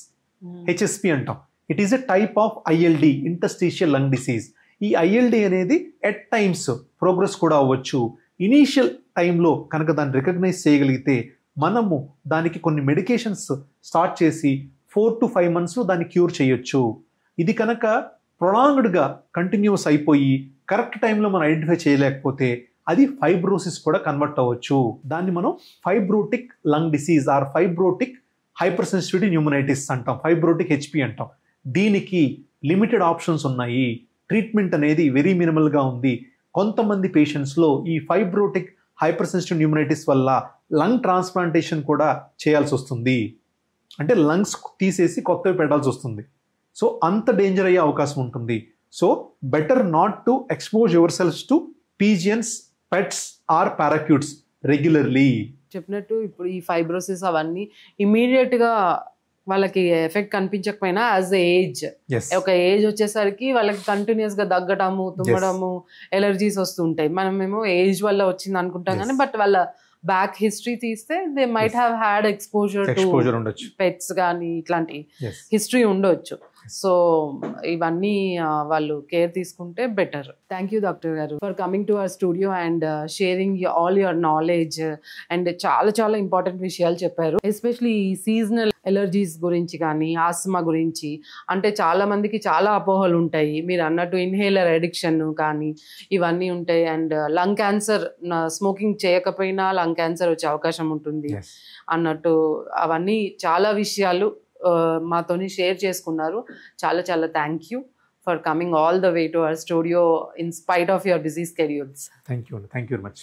HSP అంటాం. It is a type of ILD, interstitial lung disease. ఈ ILD అనేది ఎట్ టైమ్స్ ప్రోగ్రెస్ కూడా అవ్వచ్చు. ఇనీషియల్ టైంలో కనుక దాన్ని రికగ్నైజ్ చేయగలిగితే మనము దానికి కొన్ని మెడికేషన్స్ స్టార్ట్ చేసి 4 to 5 monthsలో దాన్ని క్యూర్ చేయొచ్చు. ఇది కనుక ప్రొలాంగ్డ్గా కంటిన్యూస్ అయిపోయి కరెక్ట్ టైంలో మనం ఐడెంటిఫై చేయలేకపోతే అది ఫైబ్రోసిస్ కూడా కన్వర్ట్ అవ్వచ్చు. దాన్ని మనం fibrotic lung disease are fibrotic hyper sensitivity pneumonitis అంటాం, ఫైబ్రోటిక్ HP అంటాం. దీనికి లిమిటెడ్ ఆప్షన్స్ ఉన్నాయి. ట్రీట్మెంట్ అనేది వెరీ మినిమల్గా ఉంది. కొంతమంది పేషెంట్స్లో ఈ ఫైబ్రోటిక్ హైపర్ సెన్సిటివ్ న్యూమనైటిస్ వల్ల లంగ్ ట్రాన్స్ప్లాంటేషన్ కూడా చేయాల్సి వస్తుంది. అంటే లంగ్స్ తీసేసి కొత్తవి పెట్టాల్సి వస్తుంది. సో అంత డేంజర్ అయ్యే అవకాశం ఉంటుంది. So better not to expose your selfs to pigeons, pets or parakeets regularly. చెప్పినట్టు ఇప్పుడు ఈ ఫైబ్రోసిస్ అవన్నీ ఇమీడియట్ గా వాళ్ళకి ఎఫెక్ట్ కనిపించకపోయినా యాజ్ ఏజ్, ఒక ఏజ్ వచ్చేసరికి వాళ్ళకి కంటిన్యూస్ గా దగ్గటము, తుమ్మడము, ఎలర్జీస్ వస్తుంటాయి. మనమేమో ఏజ్ వల్ల వచ్చింది అనుకుంటాం కానీ బట్ వాళ్ళ బ్యాక్ హిస్టరీ తీస్తే they might have had exposure to pets కానీ ఇట్లాంటి హిస్టరీ ఉండొచ్చు. సో ఇవన్నీ వాళ్ళు కేర్ తీసుకుంటే బెటర్. థ్యాంక్ యూ డాక్టర్ గారు for coming to our studio and sharing all your knowledge and చాలా చాలా ఇంపార్టెంట్ విషయాలు చెప్పారు. ఎస్పెషలీ ఈ సీజనల్ ఎలర్జీస్ గురించి కానీ, ఆస్మా గురించి. అంటే చాలా మందికి చాలా అపోహలు ఉంటాయి. మీరు అన్నట్టు ఇన్హేలర్ అడిక్షన్ కానీ ఇవన్నీ ఉంటాయి. అండ్ లంగ్ క్యాన్సర్, స్మోకింగ్ చేయకపోయినా లంగ్ క్యాన్సర్ వచ్చే అవకాశం ఉంటుంది అన్నట్టు అవన్నీ చాలా విషయాలు మాతోని షేర్ చేసుకున్నారు. చాలా చాలా thank you for coming all the way to our studio in spite of your busy schedules. Thank you very much.